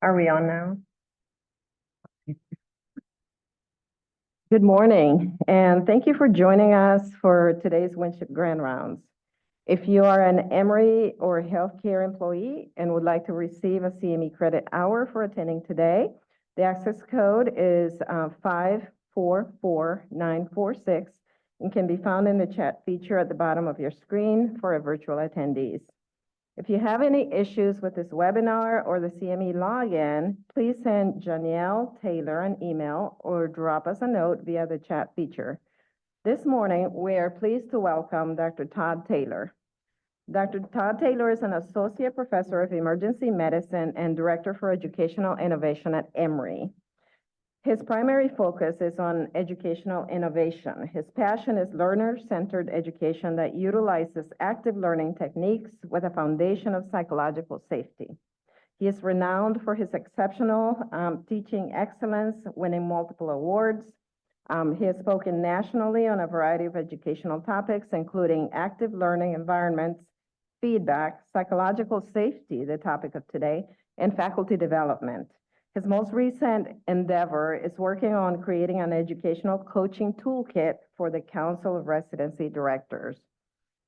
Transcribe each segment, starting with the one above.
Are we on now? Good morning, and thank you for joining us for today's Winship Grand Rounds. If you are an Emory or healthcare employee and would like to receive a CME credit hour for attending today, the access code is 544946 and can be found in the chat feature at the bottom of your screen for our virtual attendees. If you have any issues with this webinar or the CME login, please send Todd Taylor an email or drop us a note via the chat feature. This morning, we are pleased to welcome Dr. Todd Taylor. Dr. Todd Taylor is an associate professor of emergency medicine and director for educational innovation at Emory. His primary focus is on educational innovation. His passion is learner-centered education that utilizes active learning techniques with a foundation of psychological safety. He is renowned for his exceptional teaching excellence, winning multiple awards. He has spoken nationally on a variety of educational topics, including active learning environments, feedback, psychological safety, the topic of today, and faculty development. His most recent endeavor is working on creating an educational coaching toolkit for the Council of Residency Directors.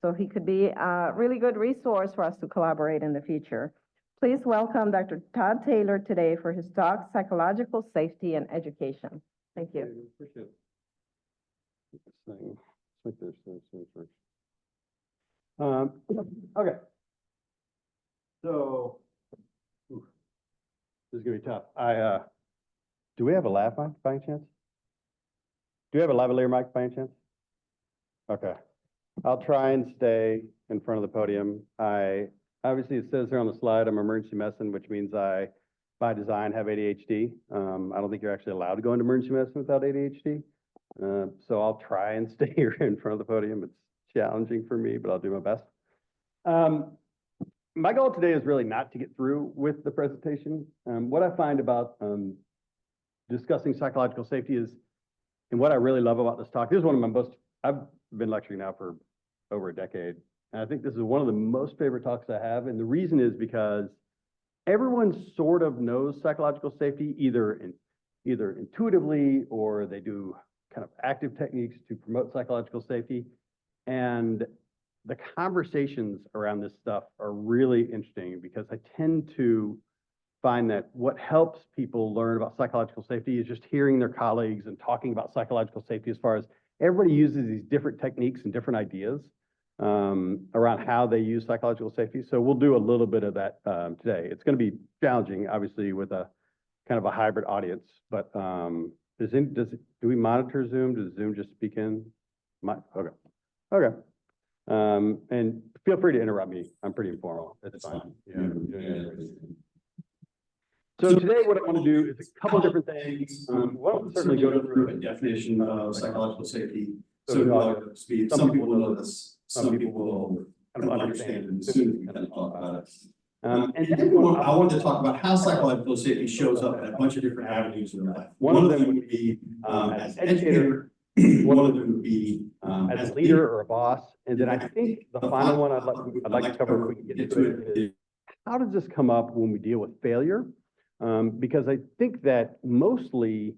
So he could be a really good resource for us to collaborate in the future. Please welcome Dr. Todd Taylor today for his talk, Psychological Safety and Education. Thank you. Appreciate it. This thing, like this first. Okay. So, this is gonna be tough. Do we have a lav mic by any chance? Do we have a lavalier mic by any chance? Okay. I'll try and stay in front of the podium. Obviously it says there on the slide, I'm emergency medicine, which means I, by design, have ADHD. I don't think you're actually allowed to go into emergency medicine without ADHD. So I'll try and stay here in front of the podium. It's challenging for me, but I'll do my best. My goal today is really not to get through with the presentation. What I find about discussing psychological safety is, and what I really love about this talk, this is one of my most, I've been lecturing now for over a decade, and I think this is one of the most favorite talks I have, and the reason is because everyone sort of knows psychological safety, either intuitively or they do kind of active techniques to promote psychological safety, and the conversations around this stuff are really interesting because I tend to find that what helps people learn about psychological safety is just hearing their colleagues and talking about psychological safety, as far as everybody uses these different techniques and different ideas around how they use psychological safety. So we'll do a little bit of that today. It's going to be challenging, obviously, with a kind of a hybrid audience, but do we monitor Zoom? Does Zoom just speak in? Okay. And feel free to interrupt me. I'm pretty informal. That's fine. So today what I want to do is a couple different things. We'll certainly go through a definition of psychological safety. So speed. Some people know this. Some people will kind of understand and soon kind of talk about it. And then I wanted to talk about how psychological safety shows up in a bunch of different avenues in life. One of them would be as an educator. One of them would be as a leader or a boss. And then I think the final one I'd like to cover, if we can get into it, is how does this come up when we deal with failure? Because I think that mostly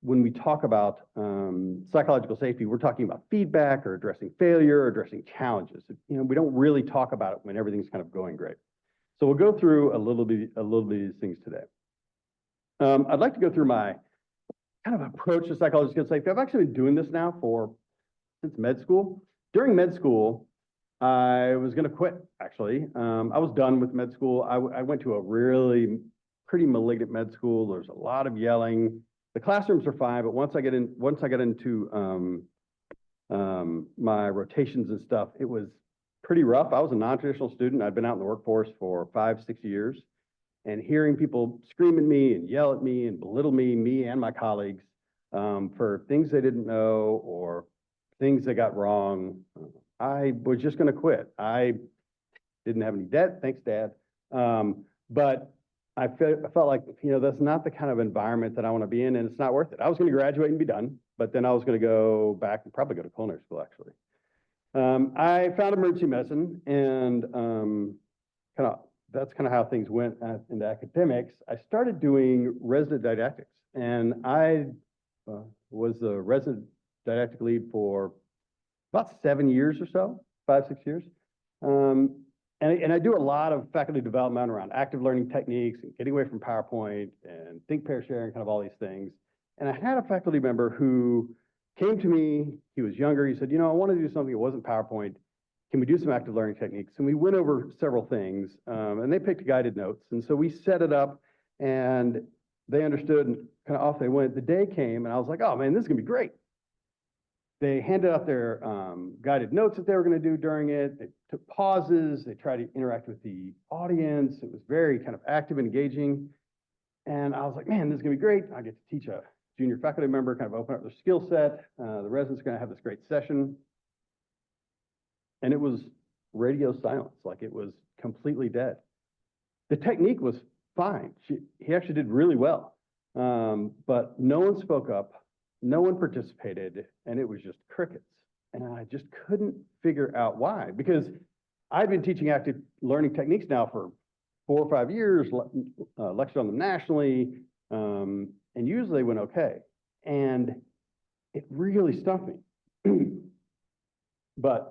when we talk about psychological safety, we're talking about feedback or addressing failure or addressing challenges. You know, we don't really talk about it when everything's kind of going great. So we'll go through a little bit of these things today. I'd like to go through my kind of approach to psychological safety. I've actually been doing this now since med school. During med school, I was going to quit, actually. I was done with med school. I went to a really pretty malignant med school. There's a lot of yelling. The classrooms are fine, but once I got into my rotations and stuff, it was pretty rough. I was a non-traditional student. I'd been out in the workforce for 5-6 years, and hearing people scream at me and yell at me and belittle me and my colleagues for things they didn't know or things they got wrong, I was just going to quit. I didn't have any debt, thanks, Dad. But I felt like, you know, that's not the kind of environment that I want to be in, and it's not worth it. I was going to graduate and be done, but then I was going to go back and probably go to culinary school, actually. I found emergency medicine, and kind of that's kind of how things went into academics, I started doing resident didactics. And I was the resident didactic lead for about 7 years or so, 5, 6 years. And I do a lot of faculty development around active learning techniques and getting away from PowerPoint and think, pair, sharing, kind of all these things. And I had a faculty member who came to me, he was younger, he said, I want to do something that wasn't PowerPoint. Can we do some active learning techniques? And we went over several things, and they picked guided notes. And so we set it up, and they understood, and kind of off they went. The day came, and I was like, oh man, this is gonna be great. They handed out their guided notes that they were gonna do during it. They took pauses, they tried to interact with the audience. It was very kind of active and engaging. And I was like, man, this is gonna be great. I get to teach a junior faculty member, kind of open up their skill set. The residents are gonna have this great session. And it was radio silence, like it was completely dead. The technique was fine. He actually did really well. But no one spoke up, no one participated, and it was just crickets. And I just couldn't figure out why, because I've been teaching active learning techniques now for 4 or 5 years, lectured on them nationally, and usually went okay. And it really stumped me. But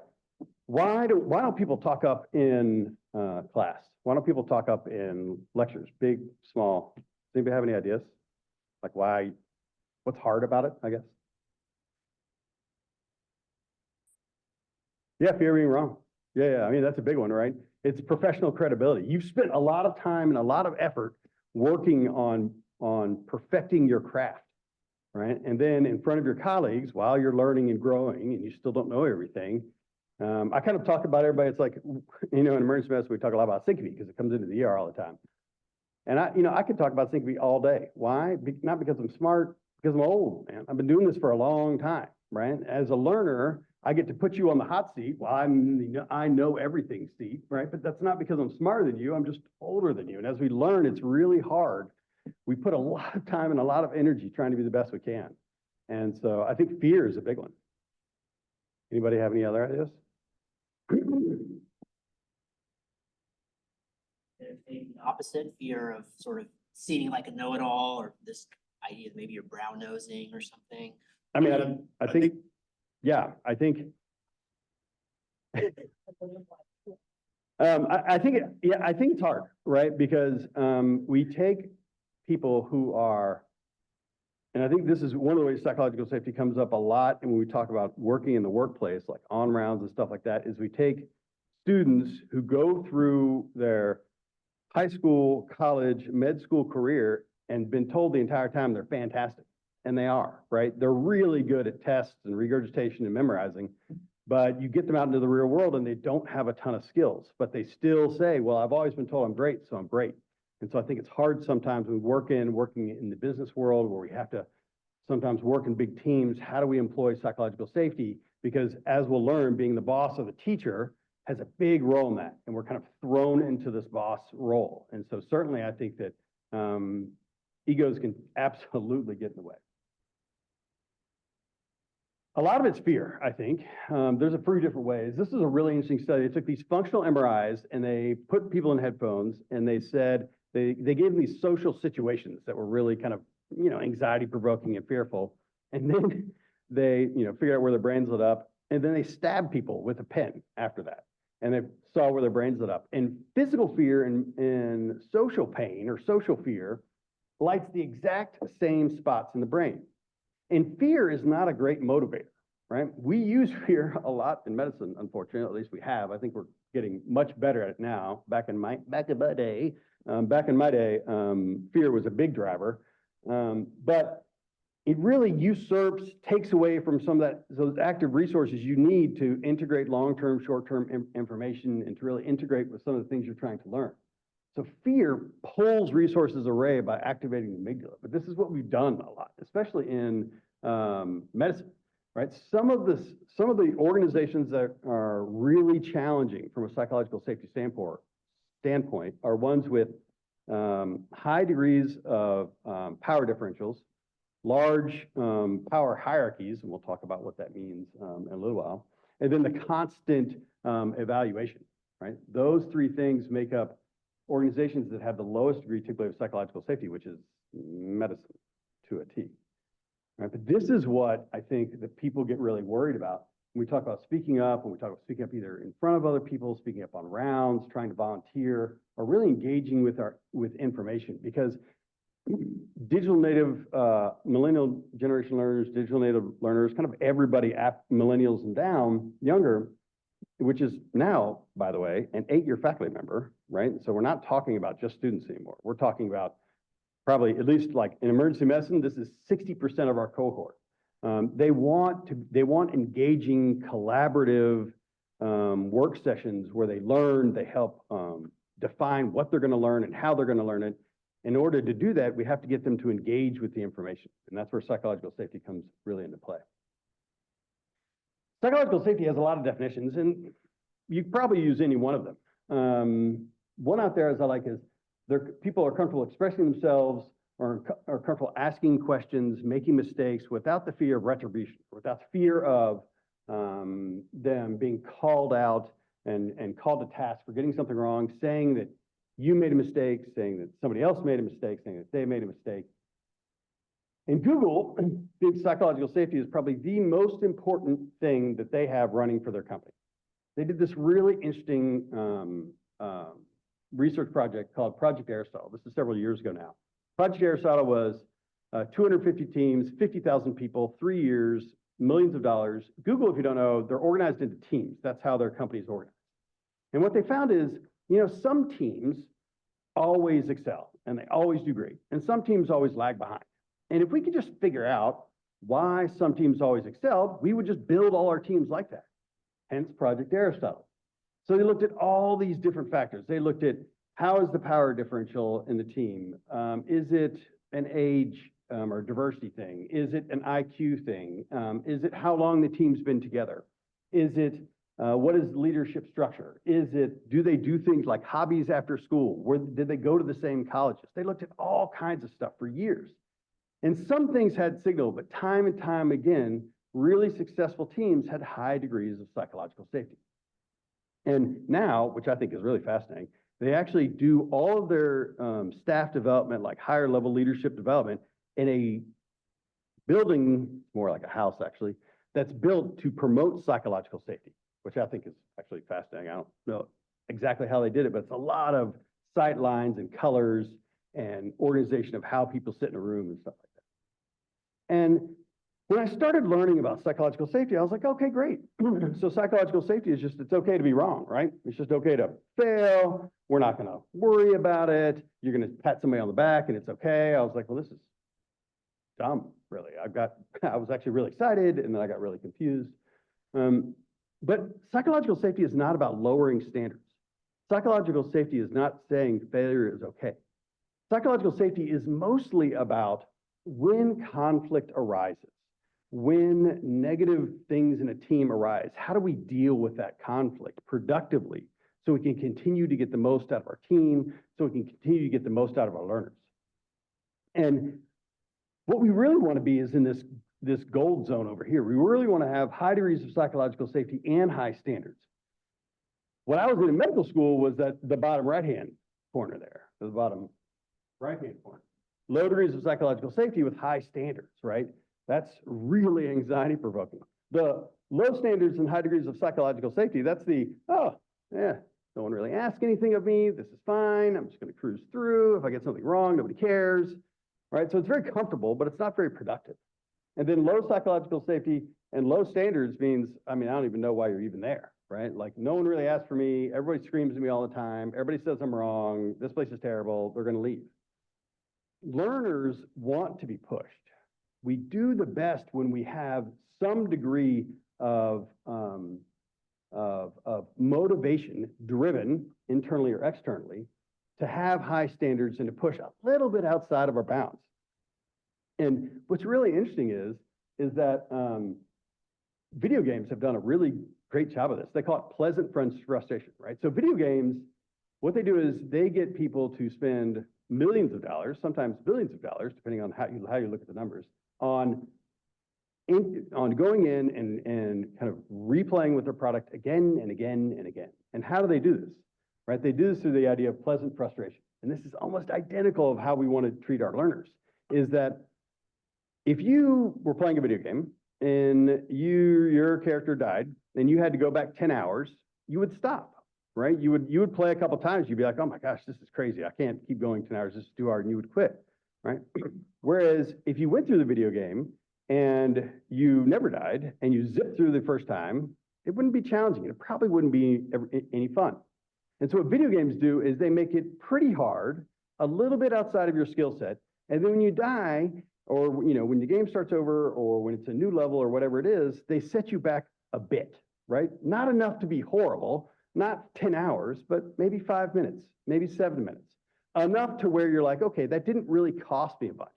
why don't people talk up in class? Why don't people talk up in lectures, big, small? Does anybody have any ideas? Like why, what's hard about it, I guess? Yeah, fear of being wrong. Yeah, I mean, that's a big one, right? It's professional credibility. You've spent a lot of time and a lot of effort working on perfecting your craft, right? And then in front of your colleagues, while you're learning and growing and you still don't know everything, I kind of talk about everybody. It's like, in emergency medicine, we talk a lot about syncope because it comes into the ER all the time. And I could talk about syncope all day. Why? Not because I'm smart, because I'm old, man. I've been doing this for a long time, right? As a learner, I get to put you on the hot seat while I know everything seat, right? But that's not because I'm smarter than you. I'm just older than you. And as we learn, it's really hard. We put a lot of time and a lot of energy trying to be the best we can. And so I think fear is a big one. Anybody have any other ideas? The opposite, fear of sort of seeming like a know-it-all, or this idea that maybe you're brown nosing or something. I mean, I think, yeah, I think. I think it's hard, right? Because we take people who are, and I think this is one of the ways psychological safety comes up a lot, and when we talk about working in the workplace, like on rounds and stuff like that, is we take students who go through their high school, college, med school career and been told the entire time they're fantastic. And they are, right? They're really good at tests and regurgitation and memorizing, but you get them out into the real world and they don't have a ton of skills, but they still say, well, I've always been told I'm great, so I'm great. And so I think it's hard sometimes when working in the business world where we have to sometimes work in big teams. How do we employ psychological safety? Because as we'll learn, being the boss or the teacher has a big role in that. And we're kind of thrown into this boss role. And so certainly I think that egos can absolutely get in the way. A lot of it's fear, I think. There's a few different ways. This is a really interesting study. They took these functional MRIs and they put people in headphones and they said, they gave them these social situations that were really kind of, anxiety provoking and fearful. And then they, figured out where their brains lit up. And then they stabbed people with a pen after that. And they saw where their brains lit up. And physical fear and social pain or social fear lights the exact same spots in the brain. And fear is not a great motivator, right? We use fear a lot in medicine, unfortunately, at least we have. I think we're getting much better at it now. Back in my day, fear was a big driver. But it really usurps, takes away from some of those active resources you need to integrate long-term, short-term information and to really integrate with some of the things you're trying to learn. So fear pulls resources away by activating the amygdala. But this is what we've done a lot, especially in medicine, right? Some of the organizations that are really challenging from a psychological safety standpoint are ones with high degrees of power differentials, large power hierarchies, and we'll talk about what that means in a little while, and then the constant evaluation, right? Those three things make up organizations that have the lowest degree typically of psychological safety, which is medicine to a T. Right? But this is what I think that people get really worried about when we talk about speaking up, when we talk about speaking up either in front of other people, speaking up on rounds, trying to volunteer, or really engaging with information. Because digital native, millennial generation learners, digital native learners, kind of everybody, millennials and down, younger, which is now, by the way, an 8-year faculty member, right? So we're not talking about just students anymore. We're talking about probably, at least like in emergency medicine, this is 60% of our cohort. They want engaging, collaborative work sessions where they learn, they help define what they're going to learn and how they're going to learn it. In order to do that, we have to get them to engage with the information. And that's where psychological safety comes really into play. Psychological safety has a lot of definitions, and you probably use any one of them. One out there, as I like, is people are comfortable expressing themselves or are comfortable asking questions, making mistakes without the fear of retribution, without the fear of them being called out and called to task for getting something wrong, saying that you made a mistake, saying that somebody else made a mistake, saying that they made a mistake. In Google, psychological safety is probably the most important thing that they have running for their company. They did this really interesting research project called Project Aristotle. This is several years ago now. Project Aristotle was 250 teams, 50,000 people, 3 years, millions of dollars. Google, if you don't know, they're organized into teams. That's how their company is organized. And what they found is, some teams always excel and they always do great. And some teams always lag behind. And if we could just figure out why some teams always excelled, we would just build all our teams like that. Hence Project Aristotle. So they looked at all these different factors. They looked at how is the power differential in the team? Is it an age or diversity thing? Is it an IQ thing? Is it how long the team's been together? Is it what is leadership structure? Do they do things like hobbies after school? Did they go to the same colleges? They looked at all kinds of stuff for years. And some things had signal, but time and time again, really successful teams had high degrees of psychological safety. And now, which I think is really fascinating, they actually do all of their staff development, like higher level leadership development, in a building, more like a house actually, that's built to promote psychological safety, which I think is actually fascinating. I don't know exactly how they did it, but it's a lot of sight lines and colors and organization of how people sit in a room and stuff like that. And when I started learning about psychological safety, I was like, okay, great. So psychological safety is just, it's okay to be wrong, right? It's just okay to fail. We're not going to worry about it. You're going to pat somebody on the back and it's okay. I was like, well, this is dumb, really. I was actually really excited and then I got really confused. But psychological safety is not about lowering standards. Psychological safety is not saying failure is okay. Psychological safety is mostly about when conflict arises, when negative things in a team arise, how do we deal with that conflict productively so we can continue to get the most out of our team, so we can continue to get the most out of our learners? And what we really want to be is in this gold zone over here. We really want to have high degrees of psychological safety and high standards. When I was in medical school was that the bottom right-hand corner there, the bottom right-hand corner. Low degrees of psychological safety with high standards, right? That's really anxiety provoking. The low standards and high degrees of psychological safety, that's no one really asked anything of me. This is fine. I'm just going to cruise through. If I get something wrong, nobody cares, right? So it's very comfortable, but it's not very productive. And then low psychological safety and low standards means, I don't even know why you're even there, right? Like no one really asked for me. Everybody screams at me all the time. Everybody says I'm wrong. This place is terrible. They're going to leave. Learners want to be pushed. We do the best when we have some degree of motivation driven internally or externally to have high standards and to push a little bit outside of our bounds. And what's really interesting is that video games have done a really great job of this. They call it pleasant frustration, right? So video games, what they do is they get people to spend millions of dollars, sometimes billions of dollars, depending on how you look at the numbers, on going in and kind of replaying with their product again and again and again. And how do they do this? right? They do this through the idea of pleasant frustration. And this is almost identical of how we want to treat our learners, is that if you were playing a video game and your character died and you had to go back 10 hours, you would stop, right? You would play a couple times. You'd be like, oh my gosh, this is crazy. I can't keep going 10 hours. This is too hard. And you would quit, right? Whereas if you went through the video game and you never died and you zipped through the first time, it wouldn't be challenging. It probably wouldn't be any fun. And so what video games do is they make it pretty hard, a little bit outside of your skill set. And then when you die, or when the game starts over, or when it's a new level or whatever it is, they set you back a bit, right? Not enough to be horrible, not 10 hours, but maybe 5 minutes, maybe 7 minutes. Enough to where you're like, okay, that didn't really cost me a bunch,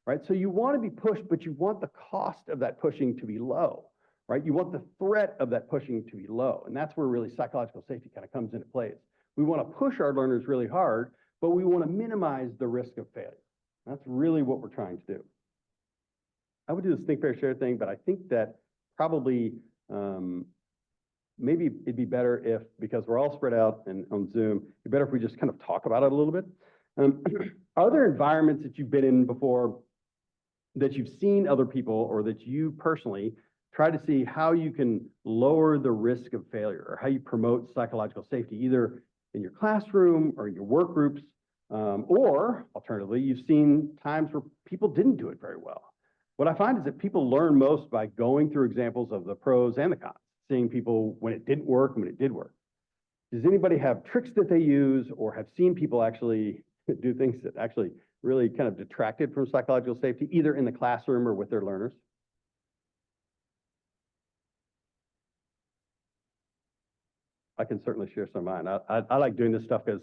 right? So you want to be pushed, but you want the cost of that pushing to be low, right? You want the threat of that pushing to be low. And that's where really psychological safety kind of comes into play. We want to push our learners really hard, but we want to minimize the risk of failure. That's really what we're trying to do. I would do this think, fair, share thing, but I think that probably maybe it'd be better if, because we're all spread out and on Zoom, it'd be better if we just kind of talk about it a little bit. Are there environments that you've been in before that you've seen other people, or that you personally try to see how you can lower the risk of failure, or how you promote psychological safety, either in your classroom or in your work groups? Or alternatively, you've seen times where people didn't do it very well. What I find is that people learn most by going through examples of the pros and the cons, seeing people when it didn't work and when it did work. Does anybody have tricks that they use, or have seen people actually do things that actually really kind of detracted from psychological safety, either in the classroom or with their learners? I can certainly share some of mine. I like doing this stuff because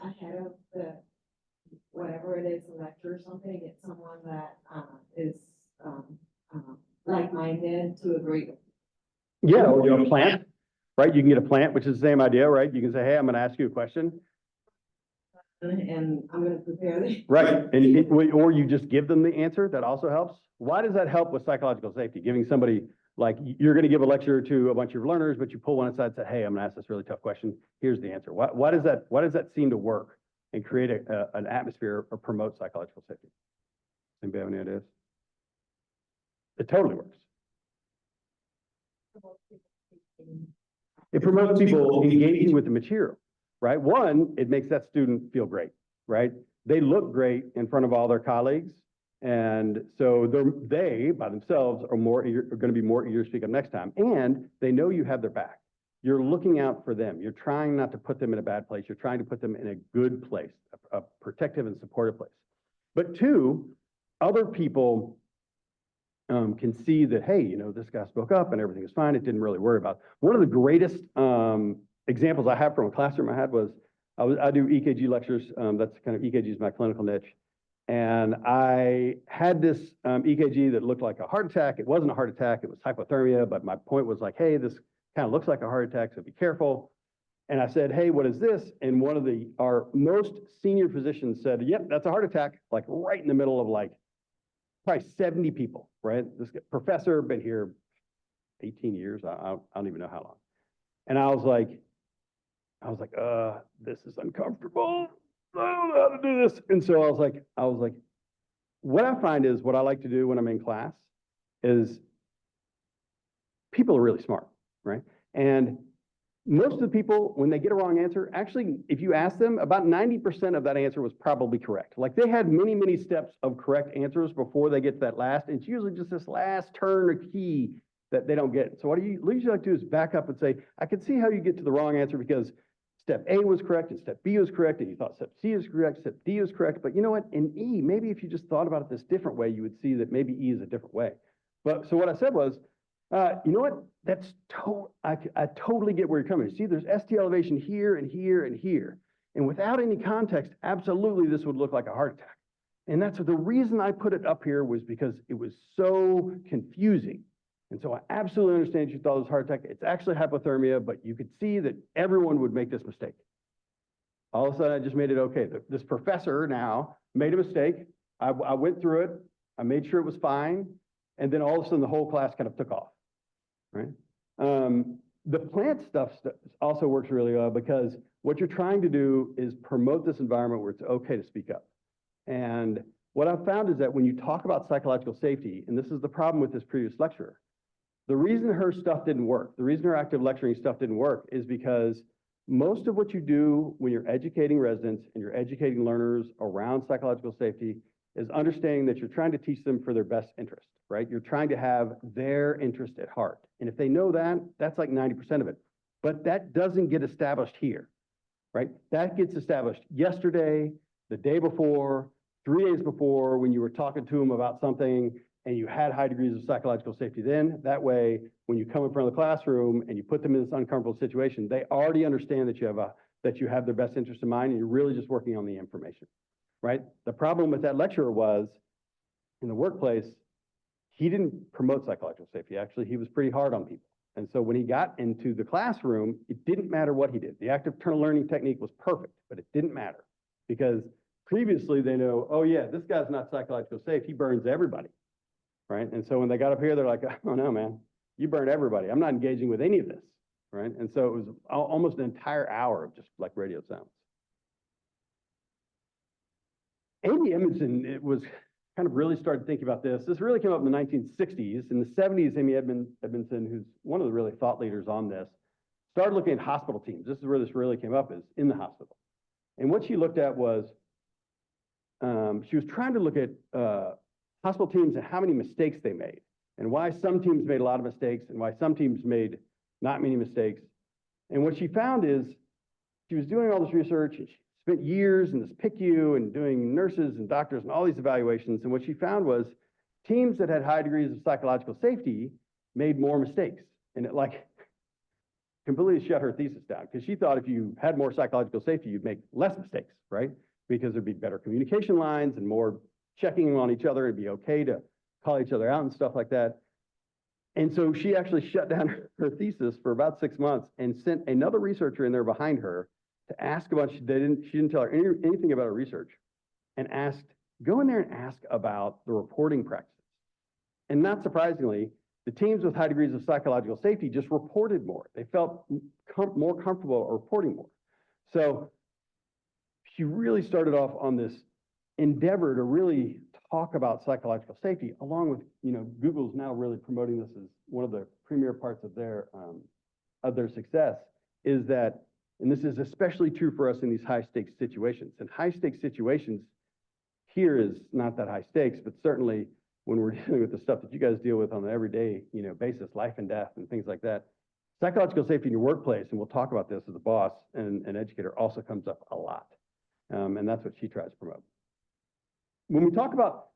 ahead of the, whatever it is, a lecture or something, get someone that is like-minded to agree. yeah, or you have a plant, right? You can get a plant, which is the same idea, right? You can say, hey, I'm going to ask you a question. And I'm gonna prepare the. Right, or you just give them the answer. That also helps. Why does that help with psychological safety? Giving somebody, like, you're going to give a lecture to a bunch of learners, but you pull one aside and say, hey, I'm going to ask this really tough question. Here's the answer. Why does that seem to work and create an atmosphere or promote psychological safety? Anybody have any ideas? It totally works. It promotes people engaging with the material, right? One, it makes that student feel great, right? They look great in front of all their colleagues. And so they by themselves are going to be more eager to speak up next time. And they know you have their back. You're looking out for them. You're trying not to put them in a bad place. You're trying to put them in a good place, a protective and supportive place. But two, other people can see that, hey, this guy spoke up and everything is fine. It didn't really worry about it. One of the greatest examples I have from a classroom I had was, I do EKG lectures. That's kind of, EKG is my clinical niche. And I had this EKG that looked like a heart attack. It wasn't a heart attack, it was hypothermia, but my point was like, hey, this kind of looks like a heart attack, so be careful. And I said, hey, what is this? And one of our most senior physicians said, yep, that's a heart attack, like right in the middle of like probably 70 people, right? This professor, been here 18 years, I don't even know how long. And I was like, this is uncomfortable. I don't know how to do this. And so I was like, what I find is, what I like to do when I'm in class is, people are really smart, right? And most of the people, when they get a wrong answer, actually, if you ask them, about 90% of that answer was probably correct. Like, they had many, many steps of correct answers before they get to that last. And it's usually just this last turn or key that they don't get. So what you usually like to do is back up and say, I can see how you get to the wrong answer, because step A was correct and step B was correct, and you thought step C is correct, step D is correct. But you know what? In E, maybe if you just thought about it this different way, you would see that maybe E is a different way. But so what I said was, you know what? I totally get where you're coming. See, there's ST elevation here and here and here. And without any context, absolutely this would look like a heart attack. And that's the reason I put it up here, was because it was so confusing. And so I absolutely understand you thought it was a heart attack. It's actually hypothermia, but you could see that everyone would make this mistake. All of a sudden, I just made it okay. This professor now made a mistake. I went through it. I made sure it was fine. And then all of a sudden, the whole class kind of took off, right? The plant stuff also works really well because what you're trying to do is promote this environment where it's okay to speak up. And what I've found is that when you talk about psychological safety, and this is the problem with this previous lecturer, the reason her stuff didn't work, the reason her active lecturing stuff didn't work is because most of what you do when you're educating residents and you're educating learners around psychological safety is understanding that you're trying to teach them for their best interest, right? You're trying to have their interest at heart. And if they know that, that's like 90% of it. But that doesn't get established here, right? That gets established yesterday, the day before, 3 days before, when you were talking to them about something and you had high degrees of psychological safety then. That way, when you come in front of the classroom and you put them in this uncomfortable situation, they already understand that you have their best interest in mind and you're really just working on the information, right? The problem with that lecturer was, in the workplace, he didn't promote psychological safety. Actually, he was pretty hard on people. And so when he got into the classroom, it didn't matter what he did. The active internal learning technique was perfect, but it didn't matter because previously they know, oh yeah, this guy's not psychologically safe. He burns everybody, right? And so when they got up here, they're like, oh no, man, you burned everybody. I'm not engaging with any of this, right? And so it was almost an entire hour of just like radio silence. Amy Edmondson, it was kind of really started thinking about this. This really came up in the 1960s. In the 70s, Amy Edmondson, who's one of the really thought leaders on this, started looking at hospital teams. This is where this really came up, is in the hospital. And what she looked at was, she was trying to look at hospital teams and how many mistakes they made, and why some teams made a lot of mistakes and why some teams made not many mistakes. And what she found is, she was doing all this research, and she spent years in this PICU and doing nurses and doctors and all these evaluations. And what she found was teams that had high degrees of psychological safety made more mistakes. And it like completely shut her thesis down because she thought if you had more psychological safety, you'd make less mistakes, right? Because there'd be better communication lines and more checking on each other. It'd be okay to call each other out and stuff like that. And so she actually shut down her thesis for about 6 months and sent another researcher in there behind her to ask about, she didn't tell her anything about her research, and go in there and ask about the reporting practices. And not surprisingly, the teams with high degrees of psychological safety just reported more. They felt more comfortable reporting more. So she really started off on this endeavor to really talk about psychological safety, along with, Google's now really promoting this as one of the premier parts of their success, is that, and this is especially true for us in these high stakes situations. And high stakes situations here is not that high stakes, but certainly when we're dealing with the stuff that you guys deal with on an everyday, basis, life and death and things like that, psychological safety in your workplace, and we'll talk about this as a boss and an educator, also comes up a lot. And that's what she tries to promote. When we talk about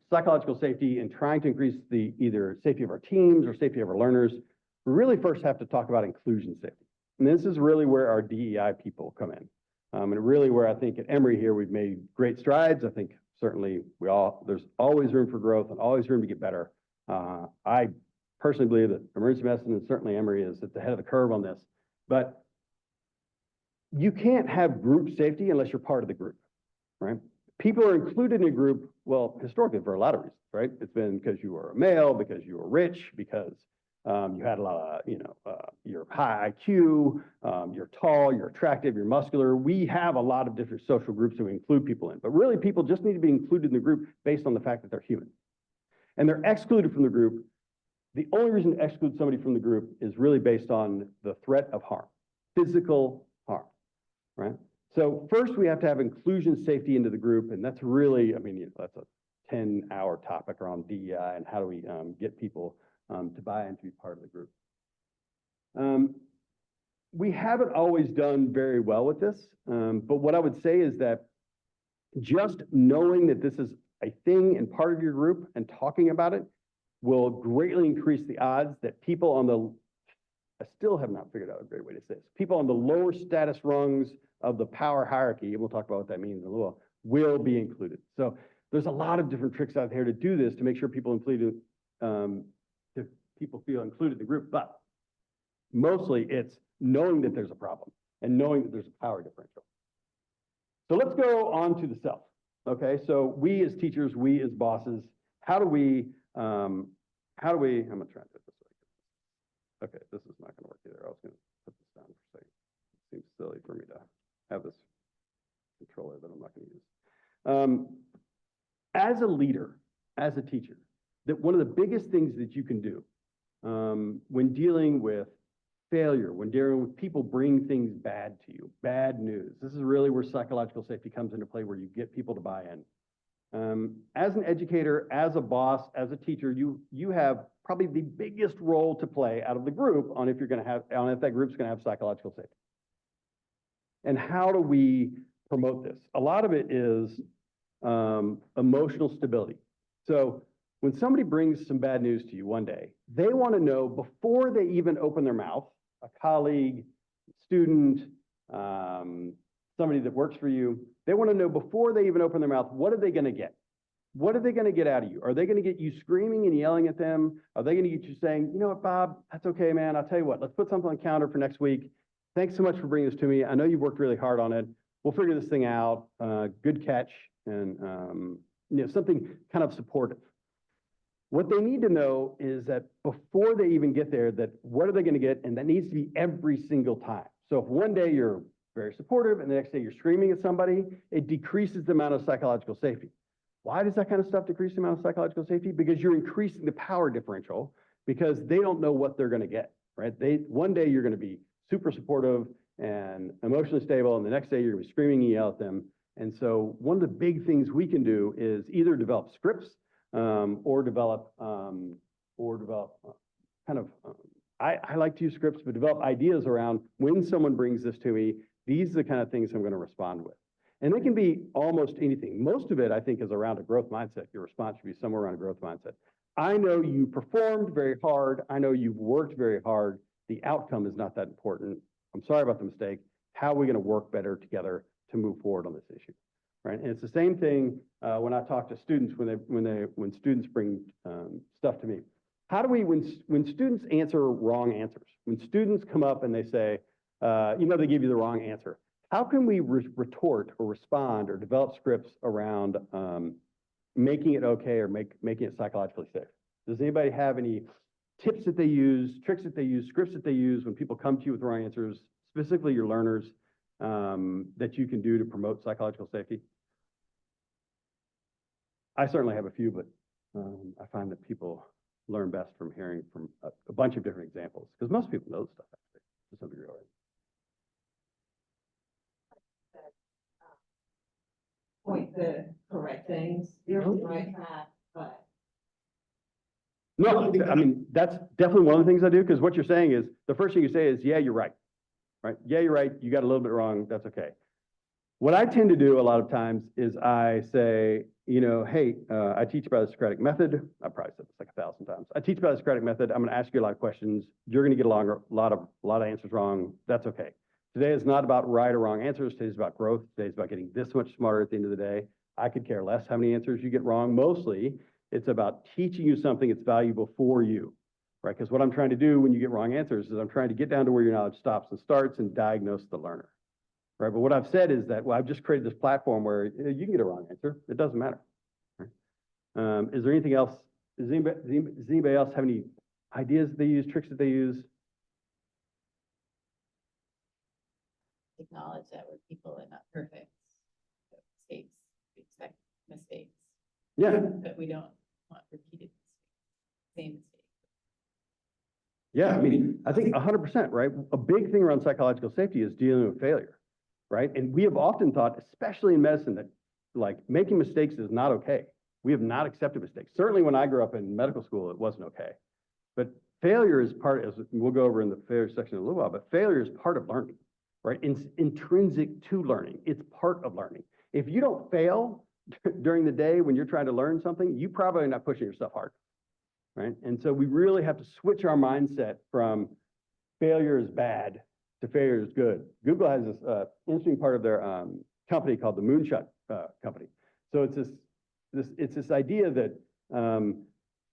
psychological safety and trying to increase the either safety of our teams or safety of our learners, we really first have to talk about inclusion safety. And this is really where our DEI people come in. And really where I think at Emory here, we've made great strides. I think certainly there's always room for growth and always room to get better. I personally believe that emergency medicine, and certainly Emory, is at the head of the curve on this. But you can't have group safety unless you're part of the group, right? People are included in a group, well, historically for a lot of reasons, right? It's been because you were a male, because you were rich, because you had a lot of, you're high IQ, you're tall, you're attractive, you're muscular. We have a lot of different social groups that we include people in, but really people just need to be included in the group based on the fact that they're human. And they're excluded from the group. The only reason to exclude somebody from the group is really based on the threat of harm, physical harm, right? So first we have to have inclusion safety into the group, and that's really, that's a 10-hour topic around DEI and how do we get people to buy in to be part of the group. We haven't always done very well with this, but what I would say is that just knowing that this is a thing and part of your group and talking about it will greatly increase the odds that people on the, I still have not figured out a great way to say this, people on the lower status rungs of the power hierarchy, and we'll talk about what that means in a little, will be included. So there's a lot of different tricks out there to do this to make sure people people feel included in the group, but mostly it's knowing that there's a problem and knowing that there's a power differential. So let's go on to the self. Okay, so we as teachers, we as bosses, how do we, I'm gonna try to do it this way. Okay, this is not gonna work either. I was gonna put this down for a second. It seems silly for me to have this controller that I'm not gonna use. As a leader, as a teacher, that one of the biggest things that you can do when dealing with failure, when dealing with people bring things bad to you, bad news, this is really where psychological safety comes into play, where you get people to buy in. As an educator, as a boss, as a teacher, you have probably the biggest role to play out of the group on if you're going to have, on if that group's going to have psychological safety. And how do we promote this? A lot of it is emotional stability. So when somebody brings some bad news to you one day, they want to know before they even open their mouth, a colleague, student, somebody that works for you, they want to know before they even open their mouth, what are they going to get? What are they going to get out of you? Are they going to get you screaming and yelling at them? Are they going to get you saying, you know what, Bob, that's okay, man. I'll tell you what, let's put something on the calendar for next week. Thanks so much for bringing this to me. I know you've worked really hard on it. We'll figure this thing out. Good catch. And, something kind of supportive. What they need to know is that before they even get there, that what are they going to get? And that needs to be every single time. So if one day you're very supportive and the next day you're screaming at somebody, it decreases the amount of psychological safety. Why does that kind of stuff decrease the amount of psychological safety? Because you're increasing the power differential because they don't know what they're going to get, right? One day you're going to be super supportive and emotionally stable, and the next day you're going to be screaming and yell at them. And so one of the big things we can do is either develop scripts or develop I like to use scripts, but develop ideas around when someone brings this to me, these are the kind of things I'm going to respond with. And they can be almost anything. Most of it, I think, is around a growth mindset. Your response should be somewhere around a growth mindset. I know you performed very hard. I know you've worked very hard. The outcome is not that important. I'm sorry about the mistake. How are we going to work better together to move forward on this issue? Right? And it's the same thing when I talk to students when students bring stuff to me. How do we, when students answer wrong answers, when students come up and they say, they give you the wrong answer, how can we retort or respond or develop scripts around making it okay or making it psychologically safe? Does anybody have any tips that they use, tricks that they use, scripts that they use when people come to you with the wrong answers, specifically your learners, that you can do to promote psychological safety? I certainly have a few, but I find that people learn best from hearing from a bunch of different examples, because most people know the stuff actually to some degree already. Point the correct things, you're on the right path, but. No, I mean, that's definitely one of the things I do, because what you're saying is, the first thing you say is, yeah, you're right. Right? Yeah, you're right. You got a little bit wrong. That's okay. What I tend to do a lot of times is I say, hey, I teach about the Socratic method. I probably said this like 1,000 times. I teach about the Socratic method. I'm going to ask you a lot of questions. You're going to get a lot of answers wrong. That's okay. Today is not about right or wrong answers. Today's about growth. Today's about getting this much smarter at the end of the day. I could care less how many answers you get wrong. Mostly, it's about teaching you something that's valuable for you, right? Because what I'm trying to do when you get wrong answers is I'm trying to get down to where your knowledge stops and starts and diagnose the learner, right? But what I've said is that, well, I've just created this platform where you can get a wrong answer. It doesn't matter. Right? Is there anything else? Does anybody else have any ideas that they use, tricks that they use? Acknowledge that we're people and not perfect. Mistakes, we expect mistakes. Yeah. But we don't want repeated mistakes, same mistakes. Yeah, I mean, I think 100%, right? A big thing around psychological safety is dealing with failure, right? And we have often thought, especially in medicine, that like making mistakes is not okay. We have not accepted mistakes. Certainly when I grew up in medical school, it wasn't okay. But failure is part, as we'll go over in the failure section in a little while, but failure is part of learning, right? It's intrinsic to learning. It's part of learning. If you don't fail during the day when you're trying to learn something, you probably are not pushing yourself hard. Right? And so we really have to switch our mindset from failure is bad to failure is good. Google has this interesting part of their company called the Moonshot company. So it's this idea that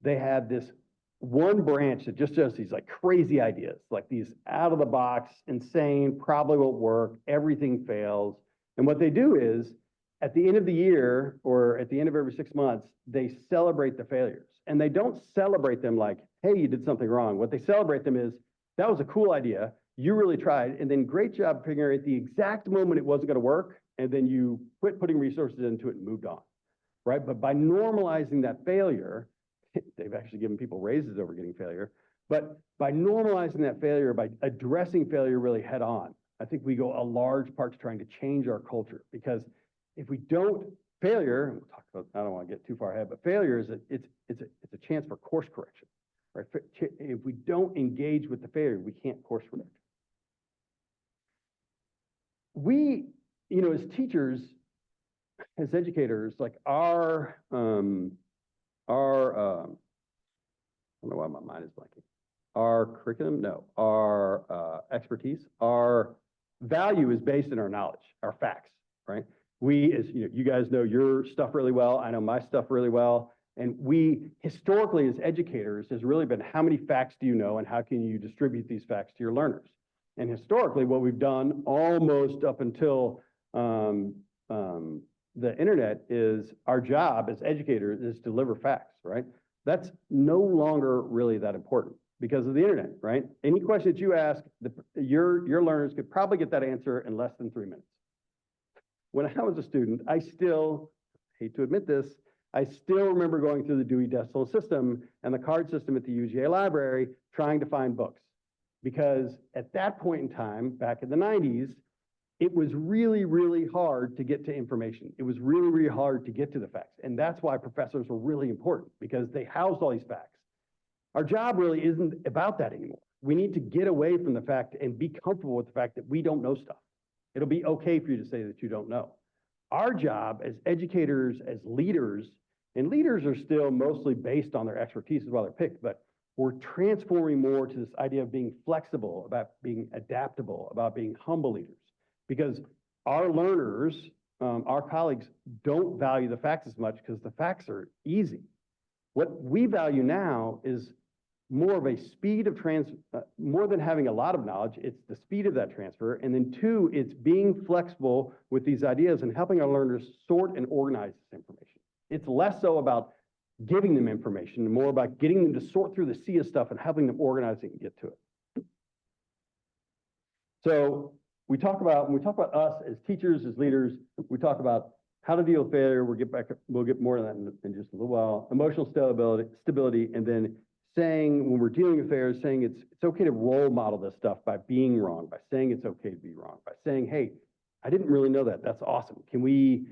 they have this one branch that just does these like crazy ideas, like these out of the box, insane, probably won't work, everything fails. And what they do is at the end of the year or at the end of every 6 months, they celebrate the failures. And they don't celebrate them like, hey, you did something wrong. What they celebrate them is, that was a cool idea. You really tried, and then great job figuring out the exact moment it wasn't going to work, and then you quit putting resources into it and moved on, right? But by normalizing that failure, they've actually given people raises over getting failure, but by normalizing that failure, by addressing failure really head on, I think we go a large part to trying to change our culture. Because if we don't, failure, and we'll talk about, I don't want to get too far ahead, but failure is it's a chance for course correction, right? If we don't engage with the failure, we can't course correct. We, as teachers, as educators, like I don't know why my mind is blanking. Our curriculum, no, our expertise, our value is based in our knowledge, our facts, right? We, as you guys know your stuff really well. I know my stuff really well. And we historically, as educators, has really been how many facts do you know and how can you distribute these facts to your learners? And historically, what we've done almost up until the internet is our job as educators is to deliver facts, right? That's no longer really that important because of the internet, right? Any question that you ask, your learners could probably get that answer in less than 3 minutes. When I was a student, I still, hate to admit this, I still remember going through the Dewey Decimal System and the card system at the UGA library trying to find books. Because at that point in time, back in the 90s, it was really, really hard to get to information. It was really, really hard to get to the facts. And that's why professors were really important, because they housed all these facts. Our job really isn't about that anymore. We need to get away from the fact and be comfortable with the fact that we don't know stuff. It'll be okay for you to say that you don't know. Our job as educators, as leaders, and leaders are still mostly based on their expertise is why they're picked, but we're transforming more to this idea of being flexible, about being adaptable, about being humble leaders. Because our learners, our colleagues don't value the facts as much because the facts are easy. What we value now is more of a speed of more than having a lot of knowledge, it's the speed of that transfer. And then two, it's being flexible with these ideas and helping our learners sort and organize this information. It's less so about giving them information and more about getting them to sort through the sea of stuff and helping them organize it and get to it. So when we talk about us as teachers, as leaders, we talk about how to deal with failure. We'll get more of that in just a little while. Emotional stability, and then saying when we're dealing with failure, saying it's okay to role model this stuff by being wrong, by saying it's okay to be wrong, by saying, hey, I didn't really know that. That's awesome. Can we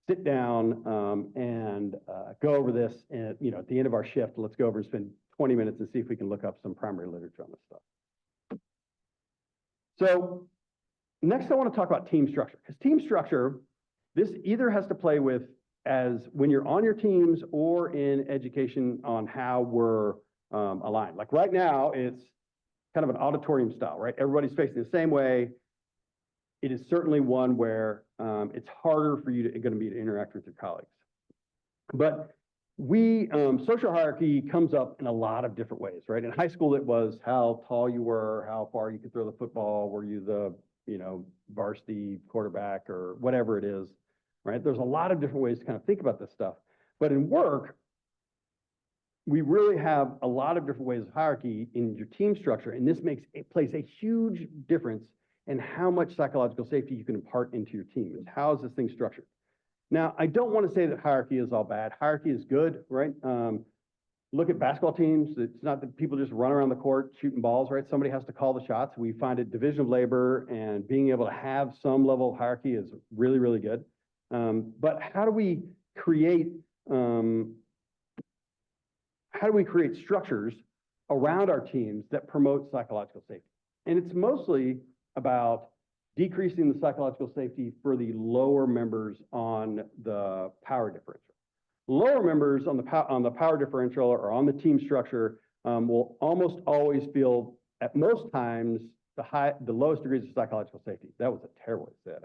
sit down and go over this? And at the end of our shift, let's go over and spend 20 minutes and see if we can look up some primary literature on this stuff. So next, I want to talk about team structure, because team structure, this either has to play with as when you're on your teams or in education on how we're aligned. Like right now, it's kind of an auditorium style, right? Everybody's facing the same way. It is certainly one where it's harder for you to interact with your colleagues. But social hierarchy comes up in a lot of different ways, right? In high school, it was how tall you were, how far you could throw the football, were you the varsity quarterback or whatever it is, right? There's a lot of different ways to kind of think about this stuff. But in work, we really have a lot of different ways of hierarchy in your team structure, and this plays a huge difference in how much psychological safety you can impart into your team. Is how is this thing structured? Now, I don't want to say that hierarchy is all bad. Hierarchy is good, right? Look at basketball teams. It's not that people just run around the court shooting balls, right? Somebody has to call the shots. We find it division of labor, and being able to have some level of hierarchy is really, really good. But how do we create structures around our teams that promote psychological safety? And it's mostly about decreasing the psychological safety for the lower members on the power differential. Lower members on the power differential or on the team structure will almost always feel, at most times, the lowest degrees of psychological safety. That was a terrible way to say it,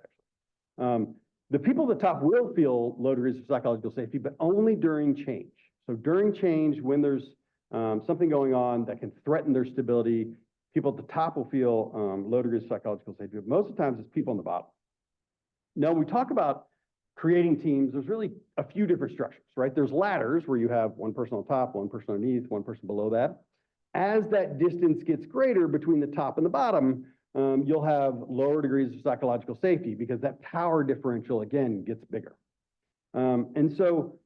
actually. The people at the top will feel low degrees of psychological safety, but only during change. So during change, when there's something going on that can threaten their stability, people at the top will feel low degrees of psychological safety, but most of the times it's people on the bottom. Now, when we talk about creating teams, there's really a few different structures, right? There's ladders where you have one person on top, one person underneath, one person below that. As that distance gets greater between the top and the bottom, you'll have lower degrees of psychological safety because that power differential, again, gets bigger. And so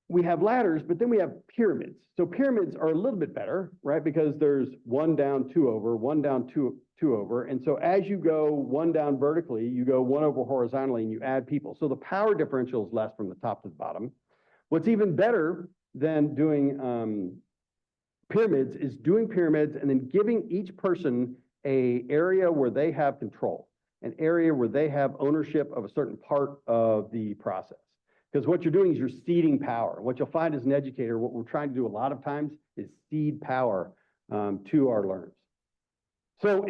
we have ladders, but then we have pyramids. So pyramids are a little bit better, right? Because there's one down, two over, one down, two over. And so as you go one down vertically, you go one over horizontally and you add people. So the power differential is less from the top to the bottom. What's even better than doing pyramids is doing pyramids and then giving each person an area where they have control, an area where they have ownership of a certain part of the process. Because what you're doing is you're seeding power. What you'll find as an educator, what we're trying to do a lot of times is seed power to our learners. So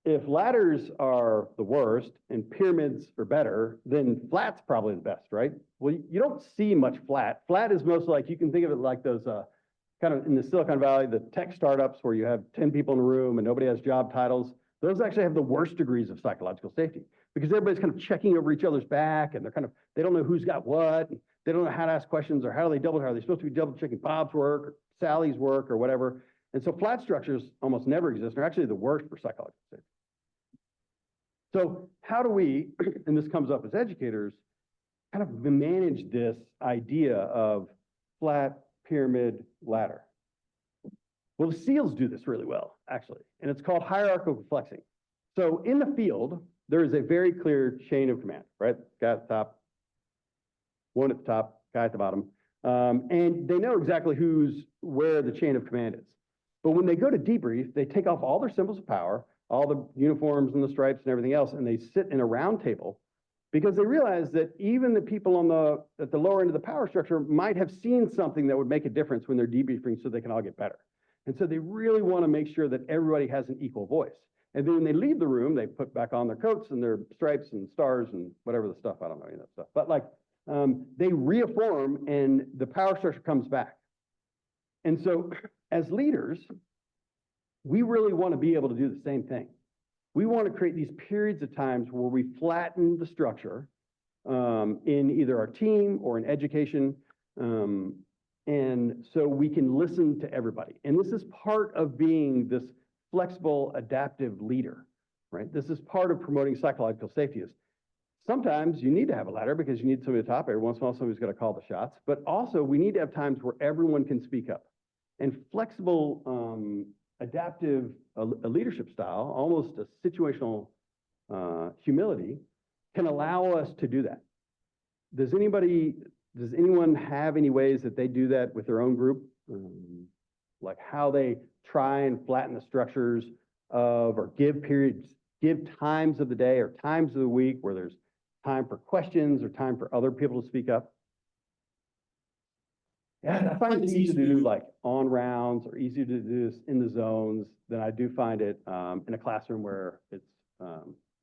if ladders are the worst and pyramids are better, then flat's probably the best, right? Well, you don't see much flat. Flat is most like, you can think of it like those kind of in the Silicon Valley, the tech startups where you have 10 people in a room and nobody has job titles. Those actually have the worst degrees of psychological safety because everybody's kind of checking over each other's back and they don't know who's got what. They don't know how to ask questions or how are they supposed to be double checking Bob's work or Sally's work or whatever. And so flat structures almost never exist. They're actually the worst for psychological safety. So how do we, and this comes up as educators, kind of manage this idea of flat pyramid ladder? Well, the SEALs do this really well, actually, and it's called hierarchical flexing. So in the field, there is a very clear chain of command, right? Guy at the top, one at the top, guy at the bottom. And they know exactly where the chain of command is. But when they go to debrief, they take off all their symbols of power, all the uniforms and the stripes and everything else, and they sit in a round table because they realize that even the people at the lower end of the power structure might have seen something that would make a difference when they're debriefing so they can all get better. And so they really want to make sure that everybody has an equal voice. And then when they leave the room, they put back on their coats and their stripes and stars and whatever the stuff, I don't know any of that stuff. But they reaffirm and the power structure comes back. And so as leaders, we really want to be able to do the same thing. We want to create these periods of times where we flatten the structure in either our team or in education. And so we can listen to everybody. And this is part of being this flexible, adaptive leader, right? This is part of promoting psychological safety. Sometimes you need to have a ladder because you need somebody at the top. Every once in a while, somebody's got to call the shots. But also, we need to have times where everyone can speak up. And flexible, adaptive a leadership style, almost a situational humility, can allow us to do that. Does anyone have any ways that they do that with their own group? Like how they try and flatten the structures or give times of the day or times of the week where there's time for questions or time for other people to speak up? Yeah, I find it easier to do like on rounds or easier to do this in the zones than I do find it in a classroom where it's